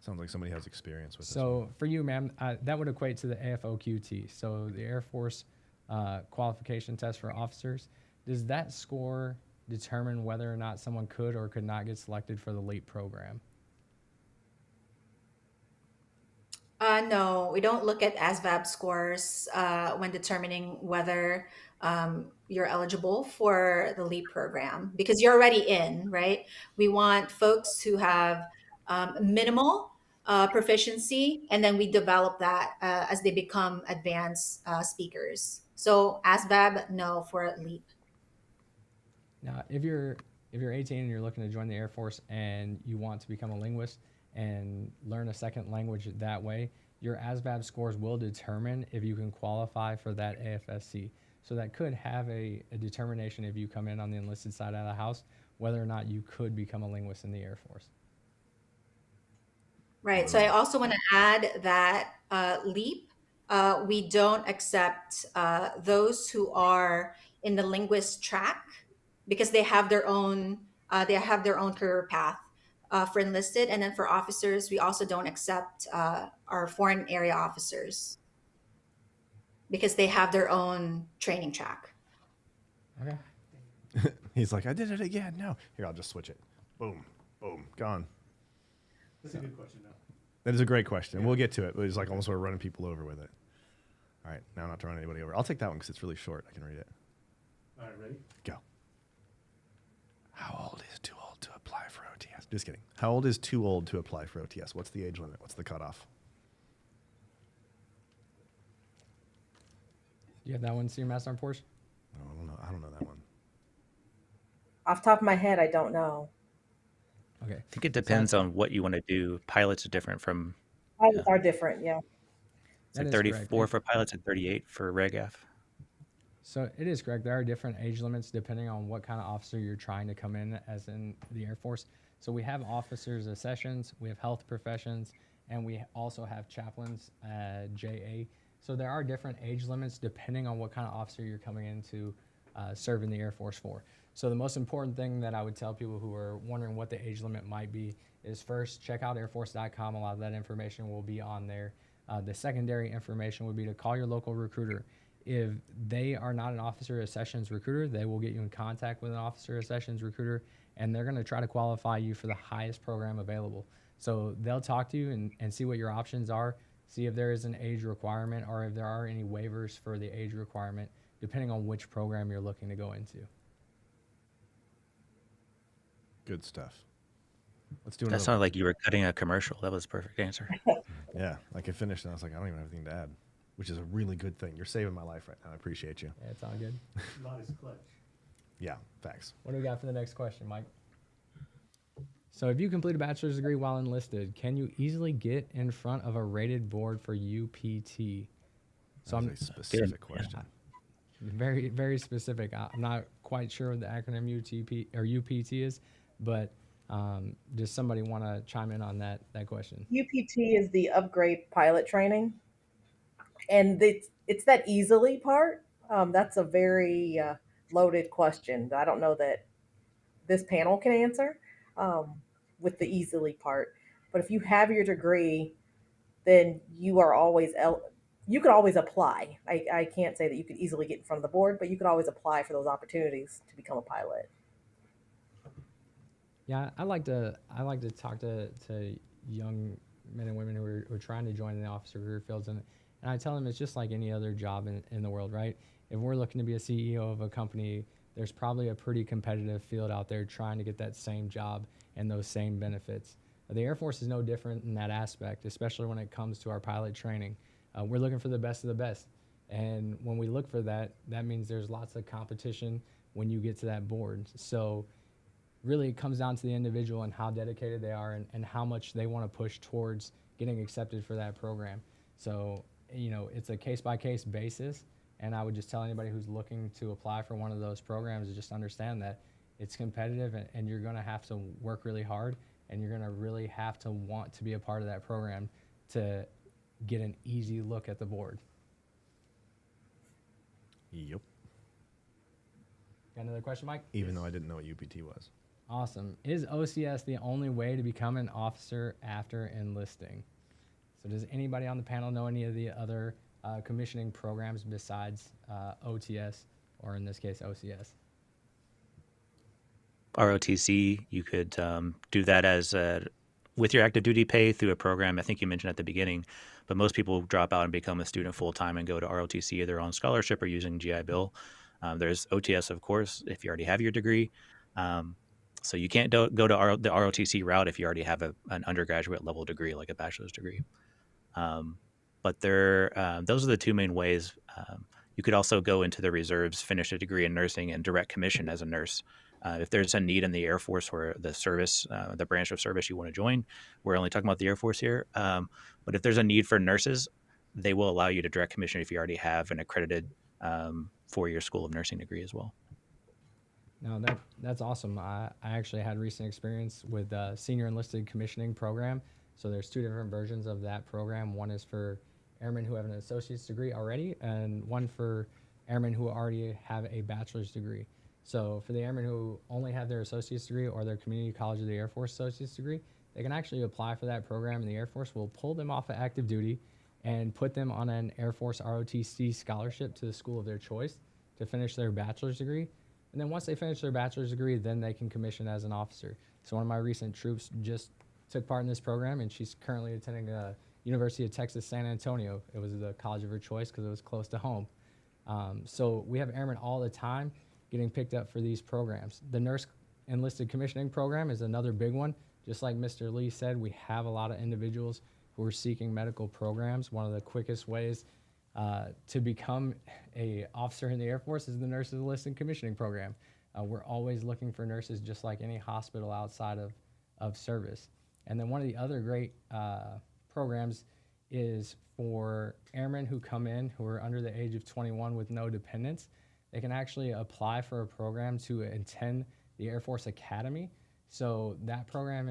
Sounds like somebody has experience with this. So for you, ma'am, that would equate to the AFOQT, so the Air Force qualification test for officers. Does that score determine whether or not someone could or could not get selected for the LEAP program? No, we don't look at ASVAB scores when determining whether you're eligible for the LEAP program, because you're already in, right? We want folks who have minimal proficiency, and then we develop that as they become advanced speakers. So ASVAB, no for LEAP. Now, if you're 18 and you're looking to join the Air Force and you want to become a linguist and learn a second language that way, your ASVAB scores will determine if you can qualify for that AFSC. So that could have a determination, if you come in on the enlisted side of the house, whether or not you could become a linguist in the Air Force. Right. So I also want to add that LEAP, we don't accept those who are in the linguist track, because they have their own career path for enlisted, and then for officers, we also don't accept our foreign area officers because they have their own training track. Okay. He's like, I did it again. No. Here, I'll just switch it. Boom. Boom. Gone. That's a good question, though. That is a great question. We'll get to it. But it's like almost we're running people over with it. All right. Now not to run anybody over. I'll take that one because it's really short. I can read it. All right, ready? Go. How old is too old to apply for OTS? Just kidding. How old is too old to apply for OTS? What's the age limit? What's the cutoff? Do you have that one, Senior Master on Porsche? I don't know. I don't know that one. Off the top of my head, I don't know. Okay. I think it depends on what you want to do. Pilots are different from Pilots are different, yeah. it's like That is 34 correct. for pilots and 38 for RegAF. So it is correct. There are different age limits depending on what kind of officer you're trying to come in as in the Air Force. So we have officers as sessions, we have health professions, and we also have chaplains, JA. So there are different age limits depending on what kind of officer you're coming in to serve in the Air Force for. So the most important thing that I would tell people who are wondering what the age limit might be is, first, check out airforce.com. A lot of that information will be on there. The secondary information would be to call your local recruiter. If they are not an officer of sessions recruiter, they will get you in contact with an officer of sessions recruiter, and they're going to try to qualify you for the highest program available. So they'll talk to you and see what your options are, see if there is an age requirement or if there are any waivers for the age requirement, depending on which program you're looking to go into. Good stuff. Let's do That another. sounded like you were cutting a commercial. That was a perfect answer. Yeah, like I finished and I was like, I don't even have anything to add, which is a really good thing. You're saving my life right now. I appreciate you. Yeah, it's all good. Modest clutch. Yeah, thanks. What do we got for the next question, Mike? So if you complete a bachelor's degree while enlisted, can you easily get in front of a rated board for UPT? So That's a specific question. Very, very specific. I'm not quite sure what the acronym UTP or UPT is, but does somebody want to chime in on that question? UPT is the upgrade pilot training, and it's that easily part. That's a very loaded question. I don't know that this panel can answer with the easily part. But if you have your degree, then you are always you could always apply. I can't say that you could easily get in front of the board, but you could always apply for those opportunities to become a pilot. Yeah, I like to talk to young men and women who are trying to join the officer career fields, and I tell them it's just like any other job in the world, right? If we're looking to be a CEO of a company there's probably a pretty competitive field out there trying to get that same job and those same benefits. The Air Force is no different in that aspect, especially when it comes to our pilot training. We're looking for the best of the best. And when we look for that, that means there's lots of competition when you get to that board. So really it comes down to the individual and how dedicated they are and how much they want to push towards getting accepted for that program. So, you know, it's a case-by-case basis. And I would just tell anybody who's looking to apply for one of those programs to just understand that it's competitive and you're going to have to work really hard and you're going to really have to want to be a part of that program to get an easy look at the board. Yep. Got another question, Mike? Even though I didn't know what UPT was. Awesome. Is OCS the only way to become an officer after enlisting? So does anybody on the panel know any of the other commissioning programs besides OTS, or in this case, OCS? ROTC, you could do that as with your active duty pay through a program I think you mentioned at the beginning, but most people drop out and become a student full-time and go to ROTC either on scholarship or using GI Bill. There's OTS, of course, if you already have your degree. So you can't go to the ROTC route if you already have an undergraduate level degree, like a bachelor's degree. But those are the two main ways. You could also go into the reserves, finish a degree in nursing, and direct commission as a nurse. If there's a need in the Air Force or the service, the branch of service you want to join, we're only talking about the Air Force here. But if there's a need for nurses, they will allow you to direct commission if you already have an accredited 4-year School of Nursing degree as well. No, that's awesome. I actually had recent experience with Senior Enlisted Commissioning Program. So there's 2 different versions of that program. One is for airmen who have an associate's degree already, and one for airmen who already have a bachelor's degree. So for the airmen who only have their associate's degree or their Community College of the Air Force associate's degree, they can actually apply for that program, and the Air Force will pull them off of active duty and put them on an Air Force ROTC scholarship to the school of their choice to finish their bachelor's degree. And then once they finish their bachelor's degree, then they can commission as an officer. So one of my recent troops just took part in this program, and she's currently attending University of Texas San Antonio. It was the college of her choice because it was close to home. So we have airmen all the time getting picked up for these programs. The Nurse Enlisted Commissioning Program is another big one. Just like Mr. Lee said, we have a lot of individuals who are seeking medical programs. One of the quickest ways to become a officer in the Air Force is the Nurses Enlisted Commissioning Program. We're always looking for nurses just like any hospital outside of service. And then one of the other great programs is for airmen who come in who are under the age of 21 with no dependents. They can actually apply for a program to attend the Air Force Academy. So that program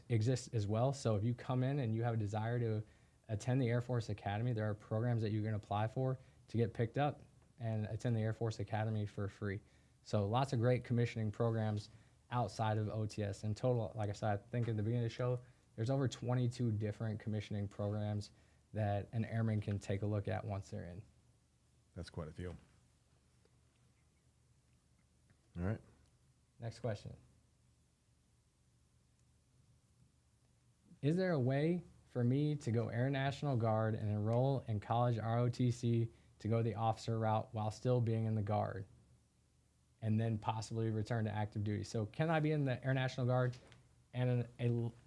exists as well. So if you come in and you have a desire to attend the Air Force Academy, there are programs that you can apply for to get picked up and attend the Air Force Academy for free. So lots of great commissioning programs outside of OTS. In total, like I said, I think at the beginning of the show, there's over 22 different commissioning programs that an airman can take a look at once they're in. That's quite a few. All right. Next question. Is there a way for me to go Air National Guard and enroll in college ROTC to go the officer route while still being in the Guard and then possibly return to active duty? So can I be in the Air National Guard and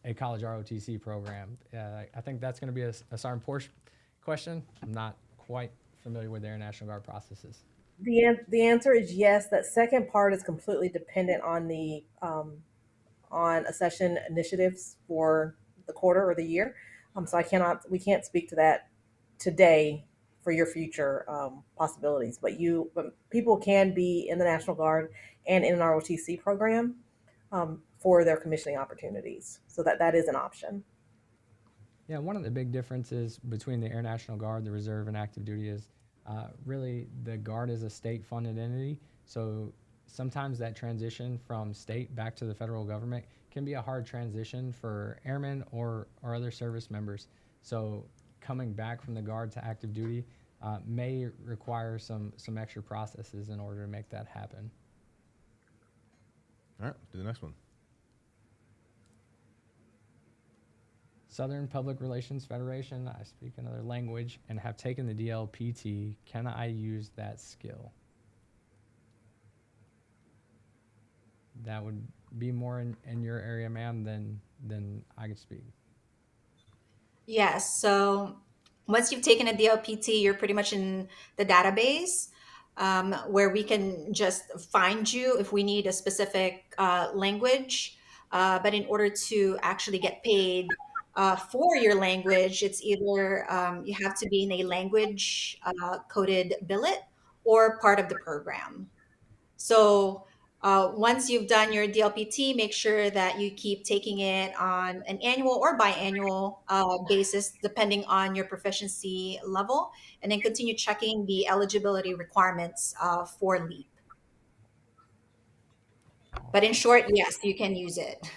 a college ROTC program? I think that's going to be a Sergeant Porsche question. I'm not quite familiar with the Air National Guard processes. The answer is yes. That second part is completely dependent on the on accession initiatives for the quarter or the year. So we can't speak to that today for your future possibilities. But people can be in the National Guard and in an ROTC program for their commissioning opportunities. So that is an option. Yeah, one of the big differences between the Air National Guard, the Reserve, and active duty is really the Guard is a state-funded entity. So sometimes that transition from state back to the federal government can be a hard transition for airmen or other service members. So coming back from the Guard to active duty may require some extra processes in order to make that happen. All right, do the next one. Southern Public Relations Federation, I speak another language and have taken the DLPT. Can I use that skill? that would be more in your area, ma'am, than I could speak. Yes. So once you've taken a DLPT, you're pretty much in the database, where we can just find you if we need a specific language. But in order to actually get paid for your language, it's either you have to be in a language coded billet or part of the program. So once you've done your DLPT, make sure that you keep taking it on an annual or biannual basis, depending on your proficiency level, and then continue checking the eligibility requirements for LEAP. But in short, yes, you can use it.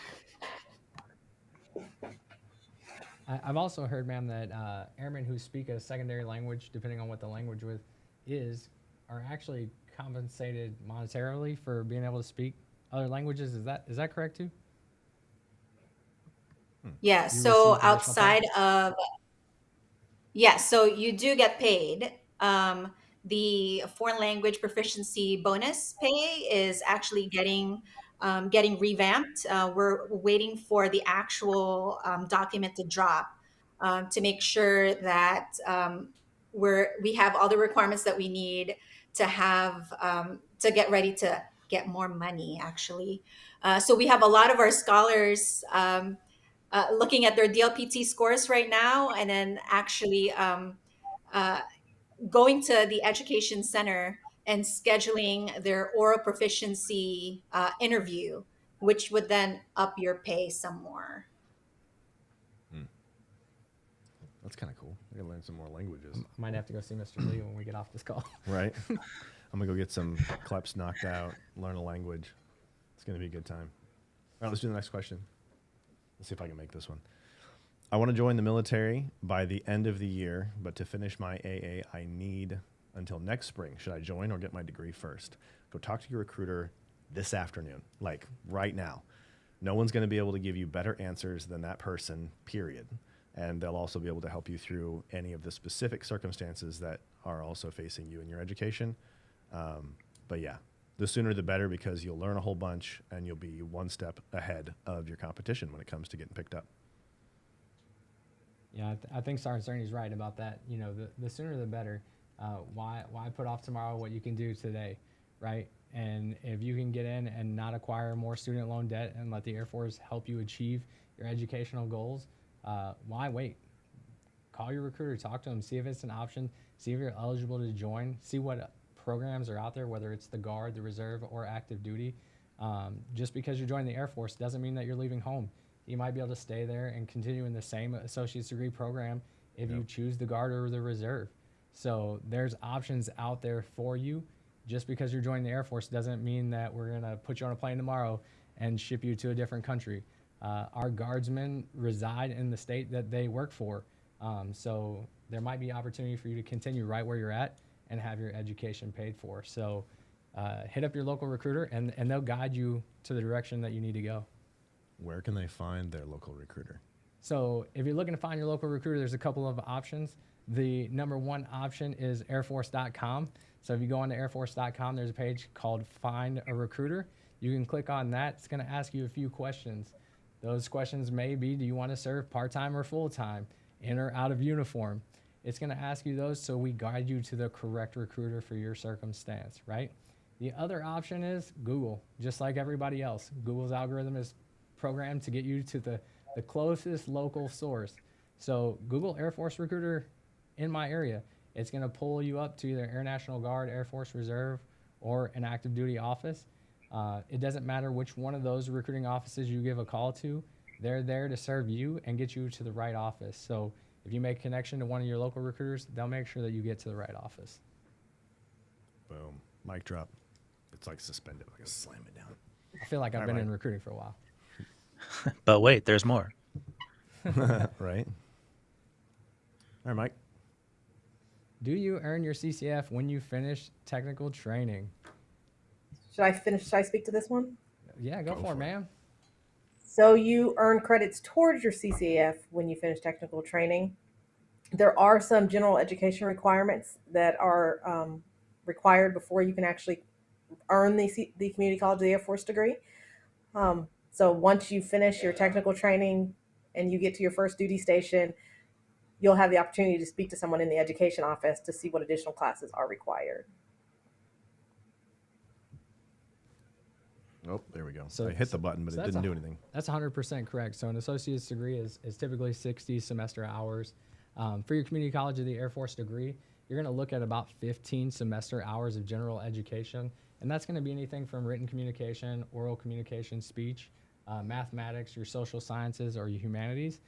I've also heard, ma'am, that airmen who speak a secondary language, depending on what the language with is, are actually compensated monetarily for being able to speak other languages. Is that correct too? Yeah. You So receive additional pay? outside of Yes, so you do get paid. The foreign language proficiency bonus pay is actually getting revamped. We're waiting for the actual document to drop to make sure that we have all the requirements that we need to have to get ready to get more money. Actually, so we have a lot of our scholars. Looking at their DLPT scores right now, and then actually uh, going to the education center and scheduling their oral proficiency interview, which would then up your pay some more. That's kind of cool. I gotta learn some more languages. Might have to go see Mr. Lee when we get off this call. Right? I'm gonna go get some kleps knocked out, learn a language. It's gonna be a good time. All right, let's do the next question. Let's see if I can make this one. I want to join the military by the end of the year, but to finish my AA, I need until next spring. Should I join or get my degree first? Go talk to your recruiter this afternoon, like right now. No one's going to be able to give you better answers than that person, period. And they'll also be able to help you through any of the specific circumstances that are also facing you in your education. But yeah, the sooner the better, because you'll learn a whole bunch and you'll be one step ahead of your competition when it comes to getting picked up. Yeah, I think Sergeant Cerny's right about that. You know, the sooner the better. Why put off tomorrow what you can do today, right? And if you can get in and not acquire more student loan debt and let the Air Force help you achieve your educational goals, why wait? Call your recruiter, talk to them, see if it's an option, see if you're eligible to join, see what programs are out there, whether it's the Guard, the Reserve, or active duty. Just because you're joining the Air Force doesn't mean that you're leaving home. You might be able to stay there and continue in the same associate's degree program if you choose the Guard or the Reserve. So there's options out there for you. Just because you're joining the Air Force doesn't mean that we're going to put you on a plane tomorrow and ship you to a different country. Our guardsmen reside in the state that they work for. So there might be opportunity for you to continue right where you're at and have your education paid for. So hit up your local recruiter and they'll guide you to the direction that you need to go. Where can they find their local recruiter? So if you're looking to find your local recruiter, there's a couple of options. The number one option is airforce.com. So if you go on to airforce.com, there's a page called Find a Recruiter. You can click on that. It's going to ask you a few questions. Those questions may be, do you want to serve part-time or full-time, in or out of uniform? It's going to ask you those so we guide you to the correct recruiter for your circumstance, right? The other option is Google, just like everybody else. Google's algorithm is programmed to get you to the closest local source. So Google Air Force Recruiter in my area. It's going to pull you up to either Air National Guard, Air Force Reserve, or an active duty office. It doesn't matter which one of those recruiting offices you give a call to. They're there to serve you and get you to the right office. So if you make a connection to one of your local recruiters, they'll make sure that you get to the right office. Boom. Mic drop. It's like suspended. I gotta slam it down. I feel like I've been in recruiting for a while. But wait, there's more. Right? All right, Mike. Do you earn your CCF when you finish technical training? Should I speak to this one? Yeah, go for it, ma'am. So you earn credits towards your CCF when you finish technical training. There are some general education requirements that are required before you can actually earn the Community College of the Air Force degree. So once you finish your technical training and you get to your first duty station, you'll have the opportunity to speak to someone in the education office to see what additional classes are required. Oh, there we go. So- I hit the button, but so it that's didn't do anything. That's 100% correct. So an associate's degree is typically 60 semester hours. For your community college of the Air Force degree, you're going to look at about 15 semester hours of general education. And that's going to be anything from written communication, oral communication, speech, mathematics, your social sciences, or your humanities.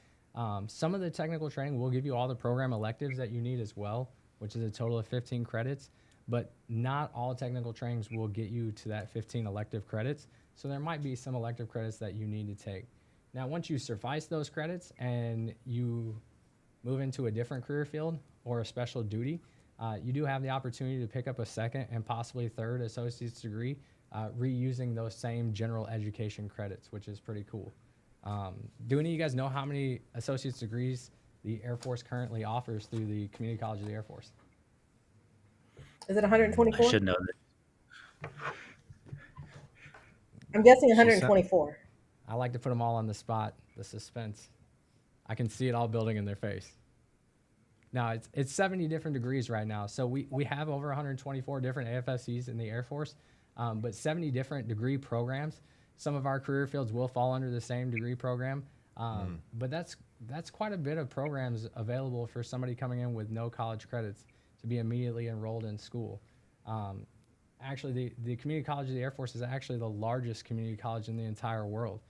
Some of the technical training will give you all the program electives that you need as well, which is a total of 15 credits. But not all technical trainings will get you to that 15 elective credits. So there might be some elective credits that you need to take. Now, once you suffice those credits and you move into a different career field or a special duty, you do have the opportunity to pick up a second and possibly third associate's degree, reusing those same general education credits, which is pretty cool. Do any of you guys know how many associate's degrees the Air Force currently offers through the Community College of the Air Force? Is it 124? I should know that. I'm guessing 124. I like to put them all on the spot, the suspense. I can see it all building in their face. Now, it's 70 different degrees right now. So we have over 124 different AFSCs in the Air Force, but 70 different degree programs. Some of our career fields will fall under the same degree program, but that's quite a bit of programs available for somebody coming in with no college credits to be immediately enrolled in school. Actually, the Community College of the Air Force is actually the largest community college in the entire world.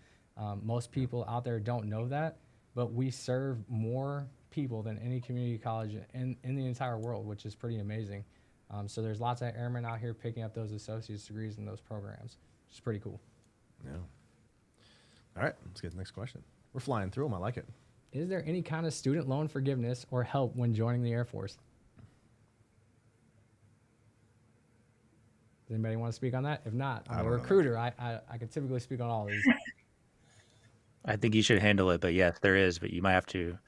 Most people out there don't know that, but we serve more people than any community college in the entire world, which is pretty amazing. So there's lots of airmen out here picking up those associate's degrees in those programs, which is pretty cool. Yeah. All right, let's get to the next question. We're flying through them. I like it. Is there any kind of student loan forgiveness or help when joining the Air Force? Does anybody want to speak on that? If not, I'm a recruiter. I can typically speak on all of these. I think you should handle it, but yes, there is. But you might have to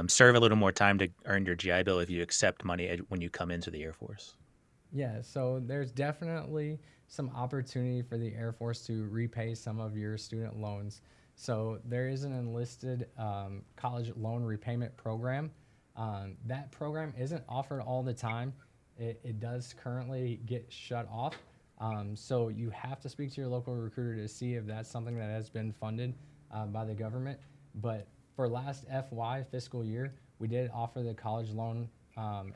serve a little more time to earn your GI Bill if you accept money when you come into the Air Force. Yeah, so there's definitely some opportunity for the Air Force to repay some of your student loans. So there is an enlisted college loan repayment program. That program isn't offered all the time. It does currently get shut off. So you have to speak to your local recruiter to see if that's something that has been funded by the government. But for last FY fiscal year, we did offer the college loan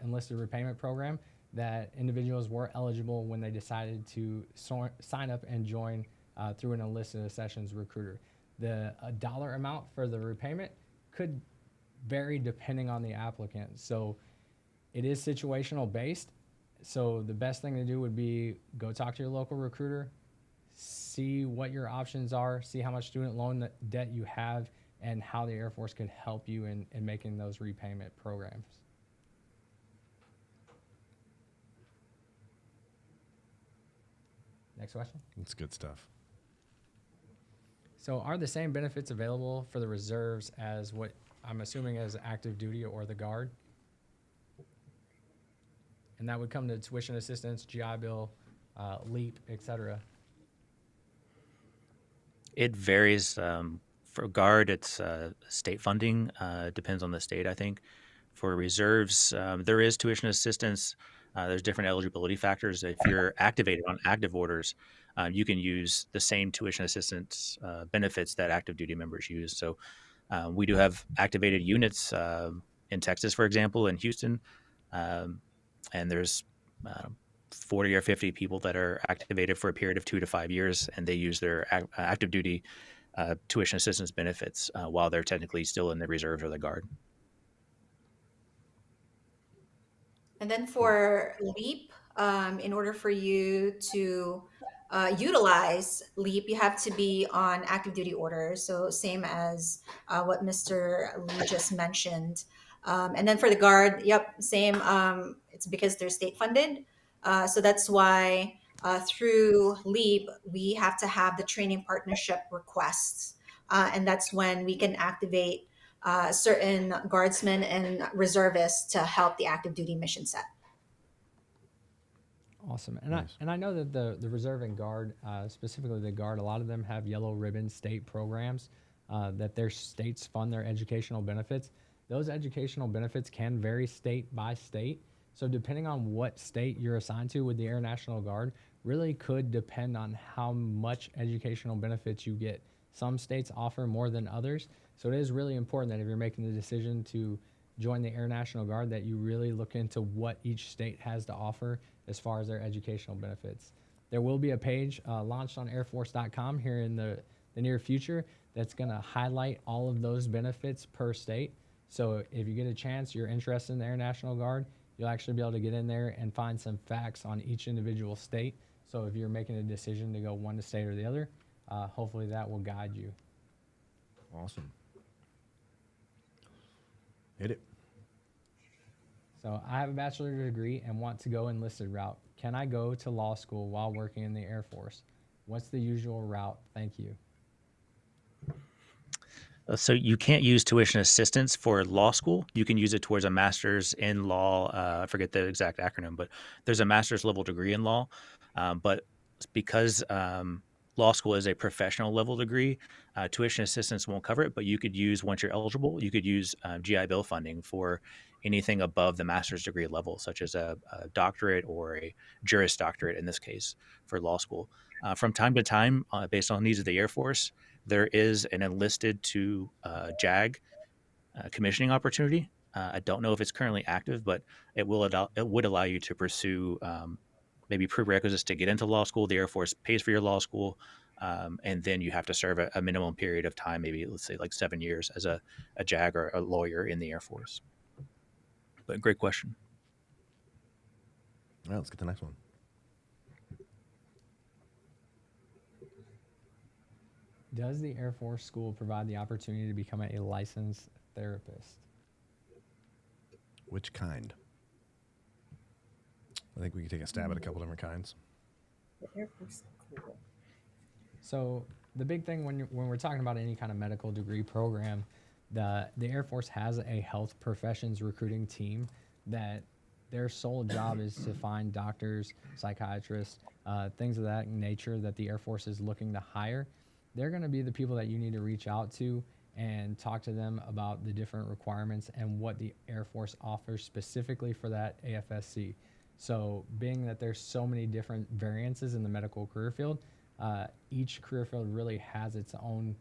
enlisted repayment program that individuals were eligible when they decided to sign up and join through an enlisted accessions recruiter. The dollar amount for the repayment could vary depending on the applicant. So it is situational based. So the best thing to do would be go talk to your local recruiter, see what your options are, see how much student loan debt you have, and how the Air Force could help you in making those repayment programs. Next question. That's good stuff. So are the same benefits available for the reserves as what I'm assuming as active duty or the Guard? And that would come to tuition assistance, GI Bill, LEAP, etc. It varies. For Guard, it's state funding. Depends on the state, I think. For reserves, there is tuition assistance. There's different eligibility factors. If you're activated on active orders, you can use the same tuition assistance benefits that active duty members use. So we do have activated units in Texas, for example, in Houston. And there's 40 or 50 people that are activated for a period of 2 to 5 years, and they use their active duty tuition assistance benefits while they're technically still in the reserves or the Guard. And then for LEAP, in order for you to utilize LEAP, you have to be on active duty orders. So same as what Mr. Lee just mentioned. And then for the Guard, yep, same. It's because they're state funded. So that's why through LEAP, we have to have the training partnership requests. And that's when we can activate certain guardsmen and reservists to help the active duty mission set. Awesome. And Nice. I know that the Reserve and Guard, specifically the Guard, a lot of them have yellow ribbon state programs that their states fund their educational benefits. Those educational benefits can vary state by state. So depending on what state you're assigned to with the Air National Guard, really could depend on how much educational benefits you get. Some states offer more than others. So it is really important that if you're making the decision to join the Air National Guard, that you really look into what each state has to offer as far as their educational benefits. There will be a page launched on airforce.com here in the near future that's going to highlight all of those benefits per state. So if you get a chance, you're interested in the Air National Guard, you'll actually be able to get in there and find some facts on each individual state. So if you're making a decision to go one state or the other, hopefully that will guide you. Awesome. Hit it. So I have a bachelor's degree and want to go enlisted route. Can I go to law school while working in the Air Force? What's the usual route? Thank you. So you can't use tuition assistance for law school. You can use it towards a master's in law. I forget the exact acronym, but there's a master's level degree in law. But because law school is a professional level degree, tuition assistance won't cover it. But you could use, once you're eligible, you could use GI Bill funding for anything above the master's degree level, such as a doctorate or a Juris Doctorate in this case for law school. From time to time, based on needs of the Air Force, there is an enlisted to JAG commissioning opportunity. I don't know if it's currently active, but it would allow you to pursue maybe prerequisites to get into law school. The Air Force pays for your law school, and then you have to serve a minimum period of time, maybe let's say like 7 years as a JAG or a lawyer in the Air Force. But great question. All right, let's get the next one. Does the Air Force School provide the opportunity to become a licensed therapist? Which kind? I think we can take a stab at a couple different kinds. The Air Force School. So the big thing when we're talking about any kind of medical degree program, the Air Force has a health professions recruiting team that their sole job is to find doctors, psychiatrists, things of that nature that the Air Force is looking to hire. They're going to be the people that you need to reach out to and talk to them about the different requirements and what the Air Force offers specifically for that AFSC. So being that there's so many different variances in the medical career field, each career field really has its own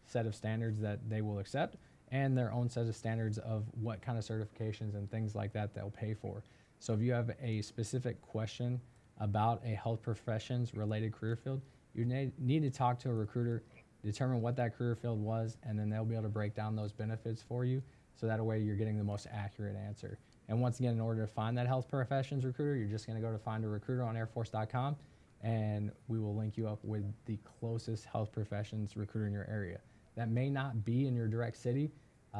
set of standards that they will accept and their own set of standards of what kind of certifications and things like that they'll pay for. So if you have a specific question about a health professions related career field, you need to talk to a recruiter, determine what that career field was, and then they'll be able to break down those benefits for you. So that way you're getting the most accurate answer. And once again, in order to find that health professions recruiter, you're just going to go to find a recruiter on airforce.com, and we will link you up with the closest health professions recruiter in your area. That may not be in your direct city.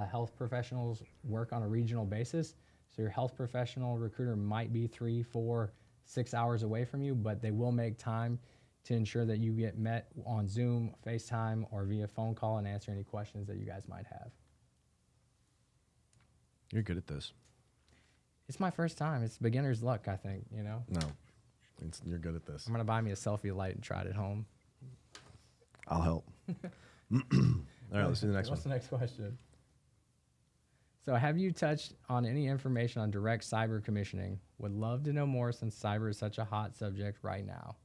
Health professionals work on a regional basis. So your health professional recruiter might be 3, 4, 6 hours away from you, but they will make time to ensure that you get met on Zoom, FaceTime, or via phone call and answer any questions that you guys might have. You're good at this. It's my first time. It's beginner's luck, I think, you know? No, you're good at this. I'm going to buy me a selfie light and try it at home. I'll help. All right, let's do the next one. What's the next question? So have you touched on any information on direct cyber commissioning? Would love to know more since cyber is such a hot subject right now.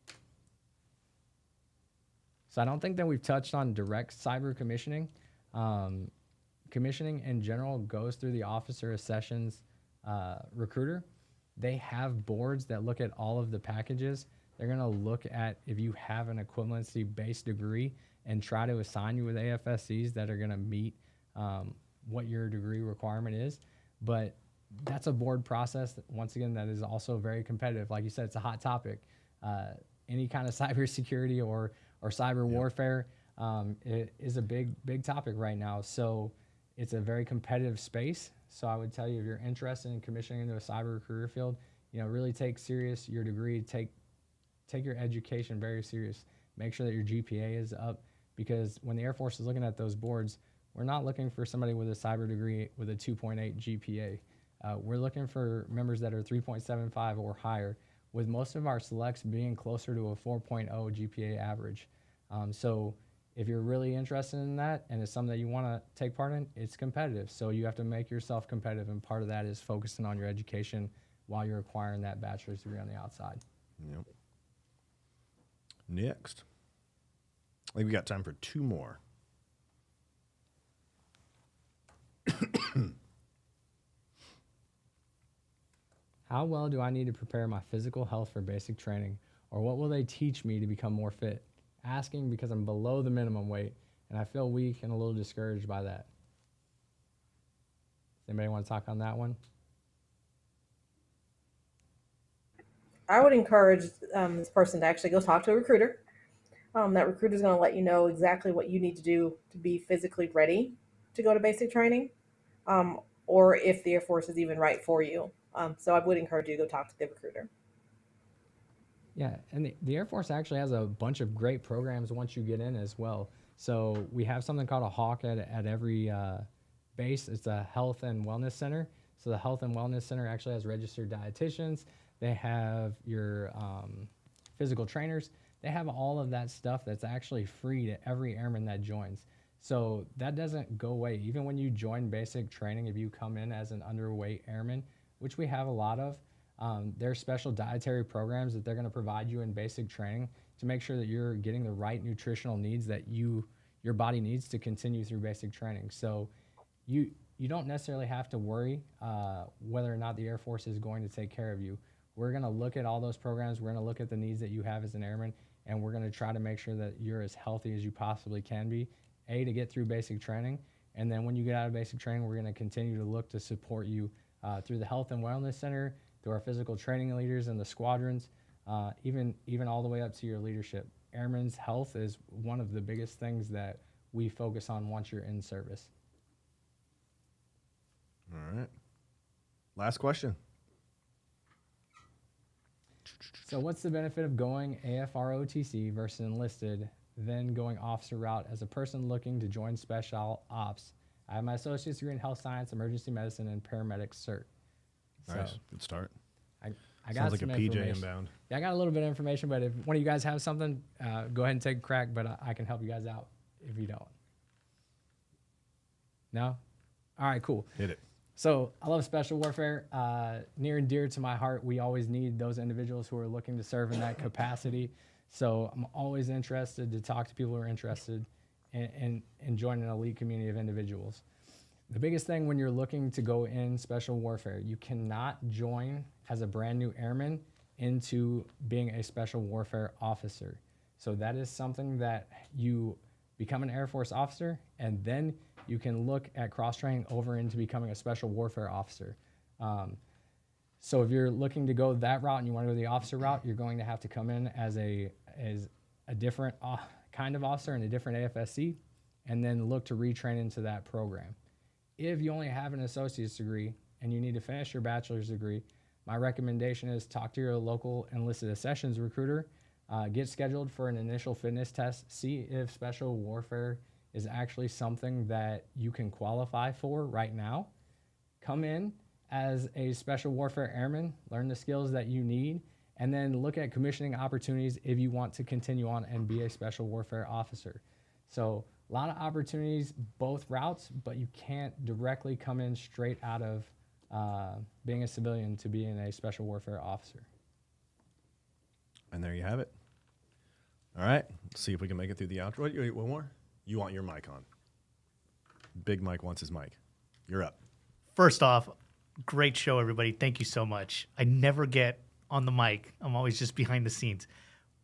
So I don't think that we've touched on direct cyber commissioning. Commissioning in general goes through the officer accessions recruiter. They have boards that look at all of the packages. They're going to look at if you have an equivalency-based degree and try to assign you with AFSCs that are going to meet what your degree requirement is. But that's a board process, once again, that is also very competitive. Like you said, it's a hot topic. Any kind of cybersecurity or cyber warfare it is a big topic right now. So it's a very competitive space. So I would tell you, if you're interested in commissioning into a cyber career field, really take serious your degree, take your education very serious. Make sure that your GPA is up, because when the Air Force is looking at those boards, we're not looking for somebody with a cyber degree with a 2.8 GPA. We're looking for members that are 3.75 or higher with most of our selects being closer to a 4.0 GPA average. So if you're really interested in that and it's something that you want to take part in, it's competitive. So you have to make yourself competitive, and part of that is focusing on your education while you're acquiring that bachelor's degree on the outside. Yep. Next. I think we got time for 2 more. How well do I need to prepare my physical health for basic training, or what will they teach me to become more fit? Asking because I'm below the minimum weight and I feel weak and a little discouraged by that. Does anybody want to talk on that one? I would encourage this person to actually go talk to a recruiter. That recruiter is going to let you know exactly what you need to do to be physically ready to go to basic training, or if the Air Force is even right for you. So I would encourage you to go talk to the recruiter. Yeah, and the Air Force actually has a bunch of great programs once you get in as well. So we have something called a Hawk at every base. It's a health and wellness center. So the health and wellness center actually has registered dietitians. They have your physical trainers. They have all of that stuff that's actually free to every airman that joins. So that doesn't go away. Even when you join basic training, if you come in as an underweight airman, which we have a lot of, there's special dietary programs that they're going to provide you in basic training to make sure that you're getting the right nutritional needs that your body needs to continue through basic training. So you don't necessarily have to worry whether or not the Air Force is going to take care of you. We're going to look at all those programs. We're going to look at the needs that you have as an airman, and we're going to try to make sure that you're as healthy as you possibly can be, to get through basic training. And then when you get out of basic training, we're going to continue to look to support you through the Health and Wellness Center, through our physical training leaders and the squadrons, even all the way up to your leadership. Airmen's health is one of the biggest things that we focus on once you're in service. All right. Last question. So what's the benefit of going AFROTC versus enlisted, then going officer route as a person looking to join special ops? I have my associate's degree in health science, emergency medicine, and paramedic cert. Nice. So Good start. I got Sounds like a some PJ information. inbound. Yeah, I got a little bit of information, but if one of you guys have something, go ahead and take a crack, but I can help you guys out if you don't. No? All right, cool. Hit it. So I love special warfare. Near and dear to my heart, we always need those individuals who are looking to serve in that capacity. So I'm always interested to talk to people who are interested in joining an elite community of individuals. The biggest thing when you're looking to go in special warfare, you cannot join as a brand new airman into being a special warfare officer. So that is something that you become an Air Force officer, and then you can look at cross-training over into becoming a special warfare officer. So if you're looking to go that route and you want to go the officer route, you're going to have to come in as a different kind of officer in a different AFSC, and then look to retrain into that program. If you only have an associate's degree and you need to finish your bachelor's degree, my recommendation is talk to your local enlisted accessions recruiter, get scheduled for an initial fitness test, see if special warfare is actually something that you can qualify for right now. Come in as a special warfare airman, learn the skills that you need, and then look at commissioning opportunities if you want to continue on and be a special warfare officer. So a lot of opportunities, both routes, but you can't directly come in straight out of being a civilian to being a special warfare officer. And there you have it. All right. Let's see if we can make it through the outro. Wait, one more? You want your mic on. Big Mike wants his mic. You're up. First off, great show, everybody. Thank you so much. I never get on the mic. I'm always just behind the scenes.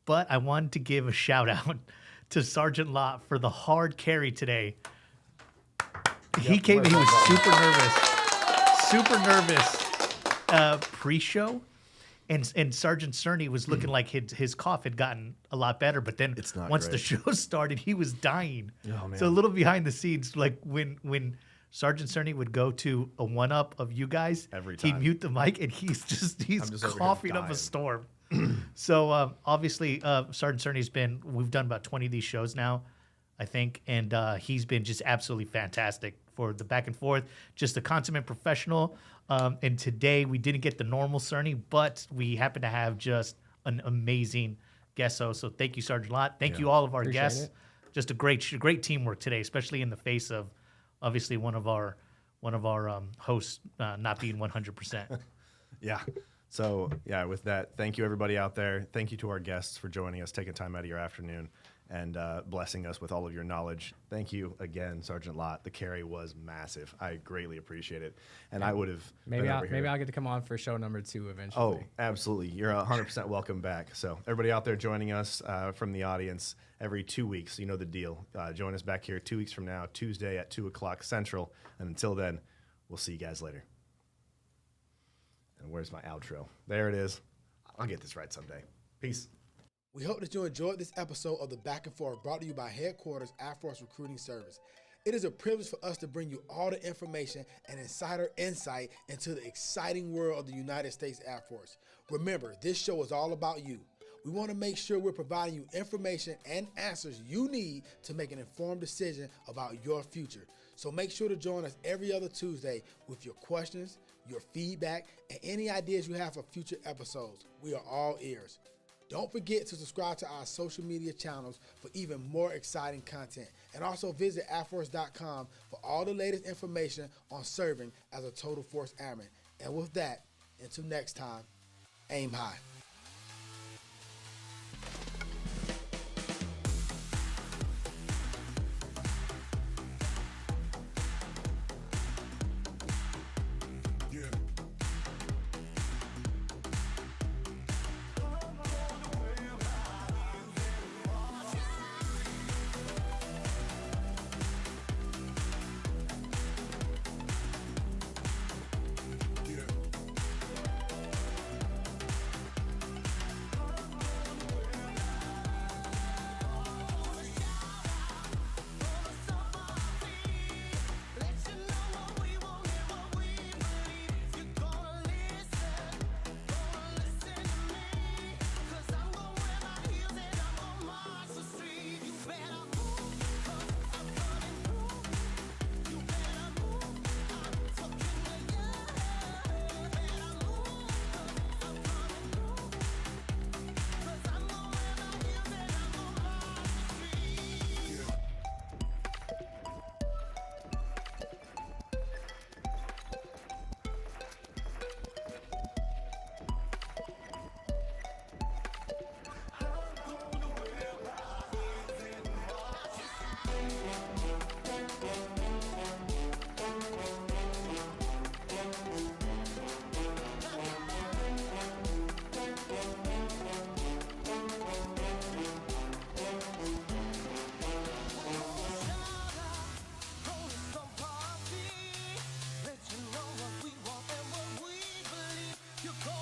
But I wanted to give a shout out to Sergeant Lott for the hard carry today. He came, he was super nervous pre-show. And Sergeant Cerny was looking like his cough had gotten a lot better, but then once the show started, he was dying. Oh, man. So a little behind the scenes, like when Sergeant Cerny would go to a one-up of you guys, every time he'd mute the mic, and he's coughing up a storm. So obviously, Sergeant Cerny's we've done about 20 of these shows now, I think, and he's been just absolutely fantastic for the back and forth. Just a consummate professional. And today we didn't get the normal Cerny, but we happen to have just an amazing guest host. So thank you, Sergeant Lott. Thank you all of our Appreciate guests. it. Just a great teamwork today, especially in the face of obviously one of our hosts not being 100%. Yeah. So, yeah, with that, thank you, everybody out there. Thank you to our guests for joining us, taking time out of your afternoon, and blessing us with all of your knowledge. Thank you again, Sergeant Lott. The carry was massive. I greatly appreciate it. And I would have Maybe I'll get to come on for show number 2 eventually. Oh, absolutely. You're 100% welcome back. So everybody out there joining us from the audience every 2 weeks, you know the deal. Join us back here 2 weeks from now, Tuesday at 2 o'clock Central. And until then, we'll see you guys later. And where's my outro? There it is. I'll get this right someday. Peace. We hope that you enjoyed this episode of The Back and Forth, brought to you by Headquarters Air Force Recruiting Service. It is a privilege for us to bring you all the information and insider insight into the exciting world of the United States Air Force. Remember, this show is all about you. We want to make sure we're providing you information and answers you need to make an informed decision about your future. So make sure to join us every other Tuesday with your questions, your feedback, and any ideas you have for future episodes. We are all ears. Don't forget to subscribe to our social media channels for even more exciting content. And also visit airforce.com for all the latest information on serving as a Total Force Airman. And with that, until next time, aim high. You go